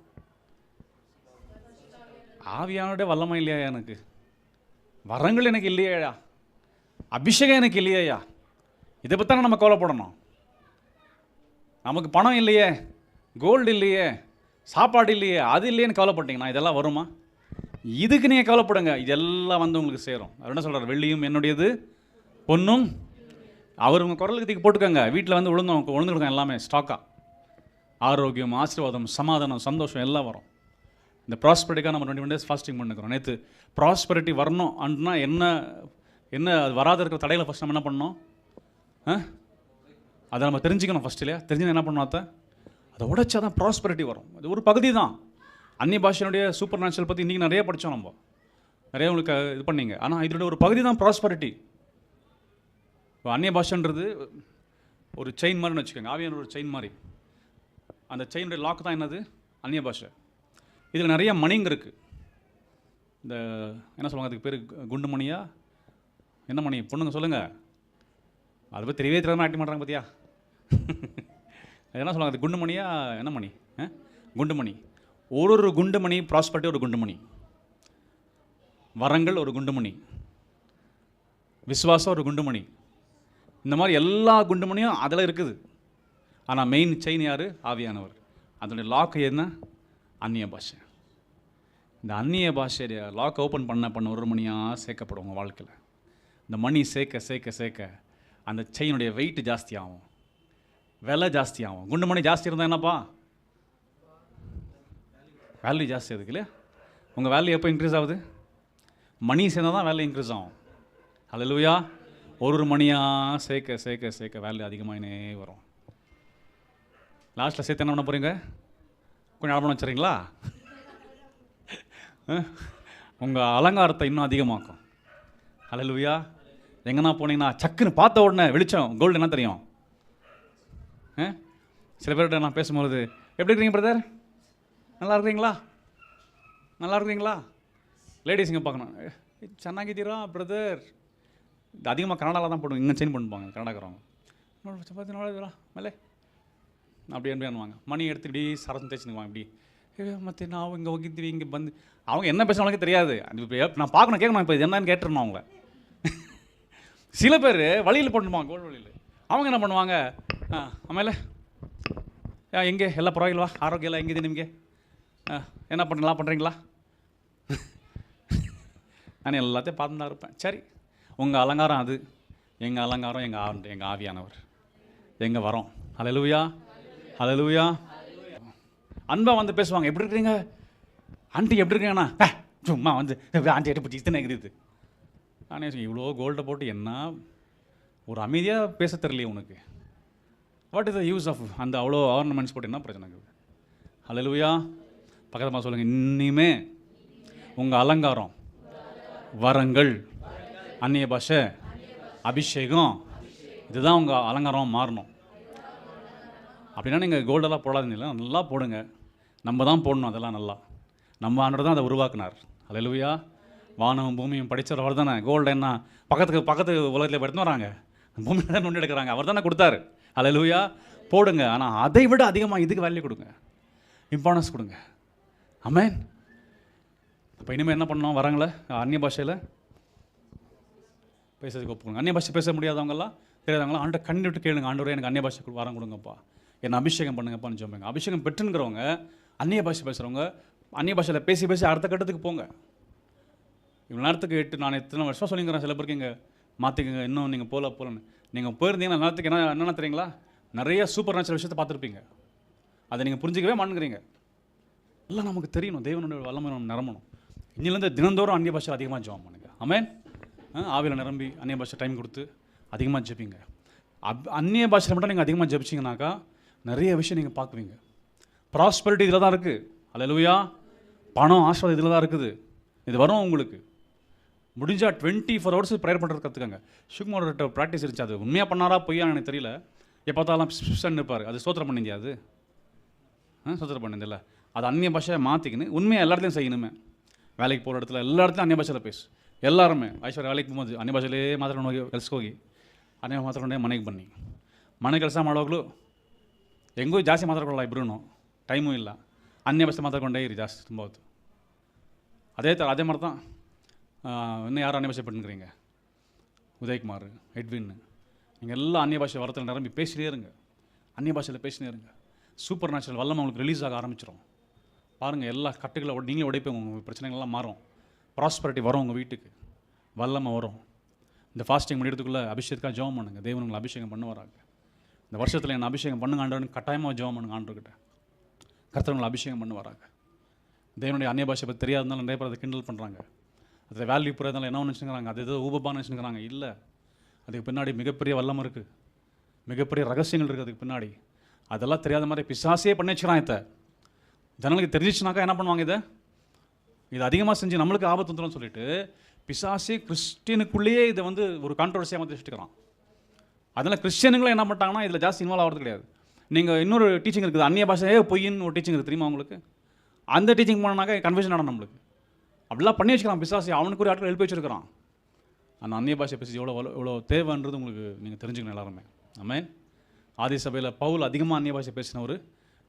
ஆவியானுடைய வல்லமை இல்லையா எனக்கு? வரங்கள் எனக்கு இல்லையா? அபிஷேகம் எனக்கு இல்லையா? இதை பற்றி தானே நம்ம கவலைப்படணும். நமக்கு பணம் இல்லையே, கோல்டு இல்லையே, சாப்பாடு இல்லையே, அது இல்லையேன்னு கவலைப்பட்டீங்கன்னா இதெல்லாம் வருமா? இதுக்கு நீங்கள் கவலைப்படுங்க, இதெல்லாம் வந்து உங்களுக்கு சேரும். அவர் என்ன சொல்கிறார்? வெள்ளியும் என்னுடையது, பொண்ணும் அவர் உங்கள் குரலுக்கு தூக்கி போட்டுக்கோங்க. வீட்டில் வந்து உழுந்துருக்கோம் எல்லாமே ஸ்டாக்காக. ஆரோக்கியம், ஆசீர்வாதம், சமாதானம், சந்தோஷம் எல்லாம் வரும். இந்த ப்ராஸ்பரிட்டிக்காக நம்ம 21 days ஃபாஸ்டிங் பண்ணிக்கிறோம். நேற்று ப்ராஸ்பரிட்டி வரணும் அப்படின்னா என்ன அது வராத இருக்கிற தடையில் ஃபஸ்ட் நம்ம என்ன பண்ணணும்? அதை நம்ம தெரிஞ்சுக்கணும் ஃபஸ்ட் இல்லையா? தெரிஞ்சு என்ன பண்ணணும்? அதை உடைச்சா தான் ப்ராஸ்பரிட்டி வரும். அது ஒரு பகுதி தான். அந்நிய பாஷையினுடைய சூப்பர் நேச்சுரல் பற்றி இன்றைக்கி நிறைய படித்தோம், நம்ம நிறைய உங்களுக்கு இது பண்ணிங்க. ஆனால் இதோட ஒரு பகுதி தான் ப்ராஸ்பரிட்டி. அந்நிய பாஷைன்றது ஒரு செயின் மாதிரின்னு வச்சுக்கோங்க. ஆவியான ஒரு செயின் மாதிரி. அந்த செயினுடைய லாக் தான் என்னது? அந்நிய பாஷை. இதில் நிறைய மணிங்க இருக்குது. இந்த என்ன சொல்லுவாங்க அதுக்கு பேர்? குண்டு மணியா என்ன மணி? பொண்ணுங்க சொல்லுங்கள். அதை பற்றி தெரியவே தெரியாமல் ஆக்டிங் பண்ணுறாங்க பார்த்தியா? என்ன சொல்லுவாங்க அது? குண்டு மணியா என்ன மணி? குண்டு மணி. ஒரு குண்டு மணி ப்ராஸ்பரிட்டி, ஒரு குண்டு மணி வரங்கள், ஒரு குண்டு மணி விசுவாசம், ஒரு குண்டு மணி. இந்த மாதிரி எல்லா குண்டு மணியும் அதில் இருக்குது. ஆனால் மெயின் செயின் யார்? ஆவியானவர். அதனுடைய லாக் என்ன? அந்நிய பாஷை. இந்த அந்நிய பாஷைய லாக் ஓப்பன் பண்ண ஒரு மணியாக சேர்க்கப்படும் உங்கள் வாழ்க்கையில். இந்த மணி சேர்க்க அந்த செயினுடைய வெயிட் ஜாஸ்தியாகும், விலை ஜாஸ்தியாகும். குண்டு மணி ஜாஸ்தி இருந்தால் என்னப்பா, வேல்யூ ஜாஸ்தி ஆகுது இல்லையா? உங்கள் வேல்யூ எப்போ இன்க்ரீஸ் ஆகுது? மணி சேர்ந்தால் தான் வேல்யூ இன்க்ரீஸ் ஆகும். ஹல்லேலூயா. ஒரு மணியாக சேர்க்க வேல்யூ அதிகமாகினே வரும். லாஸ்ட்டில் சேர்த்து என்ன பண்ண போகிறீங்க? கொஞ்சம் அடமானம் வச்சுறீங்களா? உங்கள் அலங்காரத்தை இன்னும் அதிகமாக்கும். ஹல்லேலூயா. எங்கன்னா போனீங்கன்னா சக்குன்னு பார்த்த உடனே வெளிச்சம் கோல்டு என்ன தெரியும்? சில பேர்கிட்ட நான் பேசும்போது, எப்படி இருக்கிறீங்க பிரதர், நல்லா இருக்கிறீங்களா? லேடிஸ் இங்கே பார்க்கணும், சென்னாகிட்டீரா பிரதர். இது அதிகமாக கனடாவில் தான் போடுவோம், இங்கே சேஞ்ச் பண்ணுவாங்க கனடாக்காரவங்க. சப்பாத்தி நாளா மேலே அப்படி பண்ணுவாங்க. மணி எடுத்துக்கிட்டு சரசம் தேய்ச்சினுவாங்க இப்படி. மற்ற நான் இங்கே ஒக்கிட்டு இங்கே வந்து அவங்க என்ன பேசுனாலும் தெரியாது. நான் பார்க்கணும், கேட்கணும், இப்போ இது என்னன்னு கேட்டுருணும் அவங்கள. சில பேர் வழியில் போட்டுருப்பாங்க, கோல்டு வழியில். அவங்க என்ன பண்ணுவாங்க, ஆமாம் எங்கே எல்லாம் பரவாயில்வா, ஆரோக்கியம் எங்கே இது நிமிங்க, என்ன பண்ணலாம் பண்ணுறீங்களா? நான் எல்லாத்தையும் பார்த்து தான் இருப்பேன். சரி, உங்கள் அலங்காரம் அது, எங்கள் அலங்காரம் எங்கள் ஆவியானவர், எங்கள் வரோம். ஹல்லேலூயா. அன்பாக வந்து பேசுவாங்க, எப்படி இருக்கிறீங்க ஆண்டி, எப்படி இருக்கீங்கண்ணா? சும்மா வந்து ஆண்டி எட்டு பிடிச்சி இத்தனை இருக்குது. நானே இவ்வளோ கோல்டை போட்டு என்ன ஒரு அமைதியாக பேச தெரியலையே உனக்கு. What is the use of அந்த அவ்வளோ ஆர்னமெண்ட்ஸ் போட்டு என்ன பிரச்சனை இருக்குது? ஹல்லேலூயா. பக்கத்தில் சொல்லுங்கள், இனிமே உங்கள் அலங்காரம், வரங்கள், அந்நிய பாஷை, அபிஷேகம், இதுதான் உங்கள் அலங்காரம் மாறணும். அப்படின்னா நீங்கள் கோல்டெல்லாம் போடாதீங்களா, நல்லா போடுங்க. நம்ம தான் போடணும் அதெல்லாம் நல்லா. நம்ம ஆண்டவர் தான் அதை உருவாக்குனார். ஹல்லேலூயா. வானமும் பூமியும் படித்தவர் அவர் தானே. கோல்டு என்ன பக்கத்து உலகத்தில் எடுத்துன்னு வராங்க, பூமியில் தான் நொண்டி எடுக்கிறாங்க, அவர் தானே கொடுத்தாரு. ஹல்லேலூயா. போடுங்க. ஆனால் அதை விட அதிகமாக இதுக்கு வேல்யூ கொடுங்க, இம்பார்ட்டன்ஸ் கொடுங்க. ஆமென். அப்போ இனிமேல் என்ன பண்ணணும், வராங்களே அந்நிய பாஷையில் பேசுறதுக்கு ஒப்புக்கணும். அந்நிய பாஷை பேச முடியாதவங்களாம், தெரியாதவங்களாம் ஆண்டை கண்ணி விட்டு கேளுங்க, ஆண்டவரே எனக்கு அந்நிய பாஷை வரம் கொடுங்கப்பா, என்னை அபிஷேகம் பண்ணுங்கப்பான்னு சொல்லுங்க. அபிஷேகம் பெற்றுங்கிறவங்க, அந்நிய பாஷை பேசுகிறவங்க, அந்நிய பாஷையில் பேசி அடுத்த கட்டத்துக்கு போங்க. இவ்வளோ நேரத்துக்கு நான் எத்தனை வருஷம் சொல்லிங்கிறேன், சில பேருக்கு இங்கே மாற்றிக்கங்க, இன்னும் நீங்கள் போகலன்னு. நீங்கள் போயிருந்தீங்கன்னா நேரத்துக்கு என்னென்ன தெரியுங்களா, நிறைய சூப்பர் நேச்சுரல் விஷயத்தை பார்த்துருப்பீங்க. அதை நீங்கள் புரிஞ்சிக்கவே மாட்டேங்கிறீங்க. எல்லாம் நமக்கு தெரியணும், தேவனுடைய வல்லமை நம்ம நிரம்பணும். இன்னிலேருந்து தினந்தோறும் அந்நிய பாஷை அதிகமாக ஜெபம் பண்ணுங்க. ஆமென். ஆவியில் நிரம்பி அந்நிய பாஷை டைம் கொடுத்து அதிகமாக ஜெபிங்க. அந்நிய பாஷையில் மட்டும் நீங்கள் அதிகமாக ஜெபிச்சிங்கனாக்கா நிறைய விஷயம் நீங்கள் பார்க்குவீங்க. ப்ராஸ்பரிட்டி இதில் தான் இருக்குது. ஹல்லேலூயா. பணம், ஆசீர்வாதம் இதில் தான் இருக்குது. இது வரும் உங்களுக்கு. முடிஞ்சால் 24 hours ப்ரேயர் பண்ணுறது கற்றுக்கங்க. சிவகுமாரோட ப்ராக்டிஸ் இருந்துச்சு, அது உண்மையாக பண்ணாரா பொய்யா எனக்கு தெரியல. எப்போ பார்த்தாலும் இருப்பார். அது ஸ்தோத்திரம் பண்ணிந்தியா? அது ஸ்தோத்திரம் பண்ணிந்தில்ல. அது அந்நிய பாஷையை மாற்றிக்கின்னு உண்மையாக எல்லா இடத்துலையும் செய்யணுமே. வேலைக்கு போகிற இடத்துல எல்லா இடத்துலையும் அந்நிய பாஷையில் பேசு. எல்லாருமே ஐஸ்வர்யா வேலைக்கு போகும்போது ಅನ್ಯ ಭಾಷೆಲೇ ಮಾತಾಡ್ಕೊಂಡು ಹೋಗಿ ಕೆಲ್ಸಕ್ಕೆ ಹೋಗಿ ಅನ್ಯ ಮಾತಾಡ್ಕೊಂಡೆ ಮನೆಗೆ ಬನ್ನಿ. ಮನೆ ಕೆಲಸ ಮಾಡೋವಾಗಲೂ ಹೆಂಗೂ ಜಾಸ್ತಿ ಮಾತಾಡ್ಕೊಳ್ಳಲ್ಲ, ಇಬ್ಬರೂ ಟೈಮೂ ಇಲ್ಲ, ಅನ್ಯ ಭಾಷೆ ಮಾತಾಡ್ಕೊಂಡೇ ಇರಿ ಜಾಸ್ತಿ ತುಂಬ ಹೊತ್ತು. அதே மாதிரி தான் இன்னும் யாரும் அந்நிய பாஷை பண்ணுறீங்க, உதயகுமார், எட்வின், நீங்கள் எல்லாம் அந்நிய பாஷை வரத்தில் நிரம்பி பேசினே இருங்க. அந்நிய பாஷையில் பேசினே இருங்க. சூப்பர் நேச்சுரல் வல்லமை உங்களுக்கு ரிலீஸ் ஆக ஆரம்பிச்சிடும். பாருங்கள், எல்லா கட்டுகளை நீங்களே உடைப்பீங்க, உங்கள் பிரச்சனைகள்லாம் மாறும், ப்ராஸ்பரிட்டி வரும், உங்கள் வீட்டுக்கு வல்லமை வரும். இந்த ஃபாஸ்டிங் முடியறதுக்குள்ளே அபிஷேகத்துக்காக ஜெபம் பண்ணுங்க. தேவன் உங்களை அபிஷேகம் பண்ண வராங்க. இந்த வருஷத்தில் என்ன அபிஷேகம் பண்ணுங்க ஆண்டவன், கட்டாயமாக ஜெபம் பண்ணுங்க ஆண்டவர்கிட்ட. கர்த்தர் உங்களை அபிஷேகம் பண்ண வராங்க. தேவனுடைய அந்நிய பாஷை பற்றி தெரியாதனால நிறைய பேர் அதை கிண்டல் பண்ணுறாங்க. அதில் வேல்யூ புறதுனால என்ன நினச்சிக்கிறாங்க, அது ஏதோ ஊபப்பான்னு நினச்சிக்கிறாங்க. இல்லை, அதுக்கு பின்னாடி மிகப்பெரிய வல்லம் இருக்குது, மிகப்பெரிய ரகசியங்கள் இருக்குது அதுக்கு பின்னாடி. அதெல்லாம் தெரியாத மாதிரி பிசாசே பண்ணி வச்சுக்கிறான். இதை ஜனங்களுக்கு தெரிஞ்சிச்சுனாக்கா என்ன பண்ணுவாங்க, இது அதிகமாக செஞ்சு நம்மளுக்கு ஆபத்து வந்துடும் சொல்லிட்டு பிசாசே கிறிஸ்டியனுக்குள்ளேயே இதை ஒரு கான்ட்ரவர்சியாக மாற்றி வச்சுக்கிறான். அதனால் கிறிஸ்டியனுங்களும் என்ன பண்ணிட்டாங்கன்னா இதில் ஜாஸ்தி இன்வால்வ் ஆகிறது கிடையாது. நீங்கள் இன்னொரு டீச்சிங் இருக்குது, அந்நிய பாஷையே பொய்ன்னு ஒரு டீச்சிங் இருக்குது தெரியுமா உங்களுக்கு? அந்த டீச்சிங் போனாக்கா கன்ஃபியூஷன் ஆடும் நம்மளுக்கு. அப்படிலாம் பண்ணி வச்சுக்கிறான் பிசாசி, அவனுக்கு ஒரு ஆட்கள் எழுப்பி வச்சுருக்கிறான். அந்த அந்நிய பாஷை பேசி எவ்வளோ தேவைன்றது உங்களுக்கு நீங்கள் தெரிஞ்சுக்கணும் எல்லாருமே. ஆமென். ஆதி சபையில் பவுல் அதிகமாக அந்நிய பாஷை பேசின ஒரு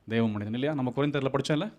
தெய்வ மனிதன் இல்லையா? நம்ம கொரிந்தியரில் படித்தோம் இல்லை?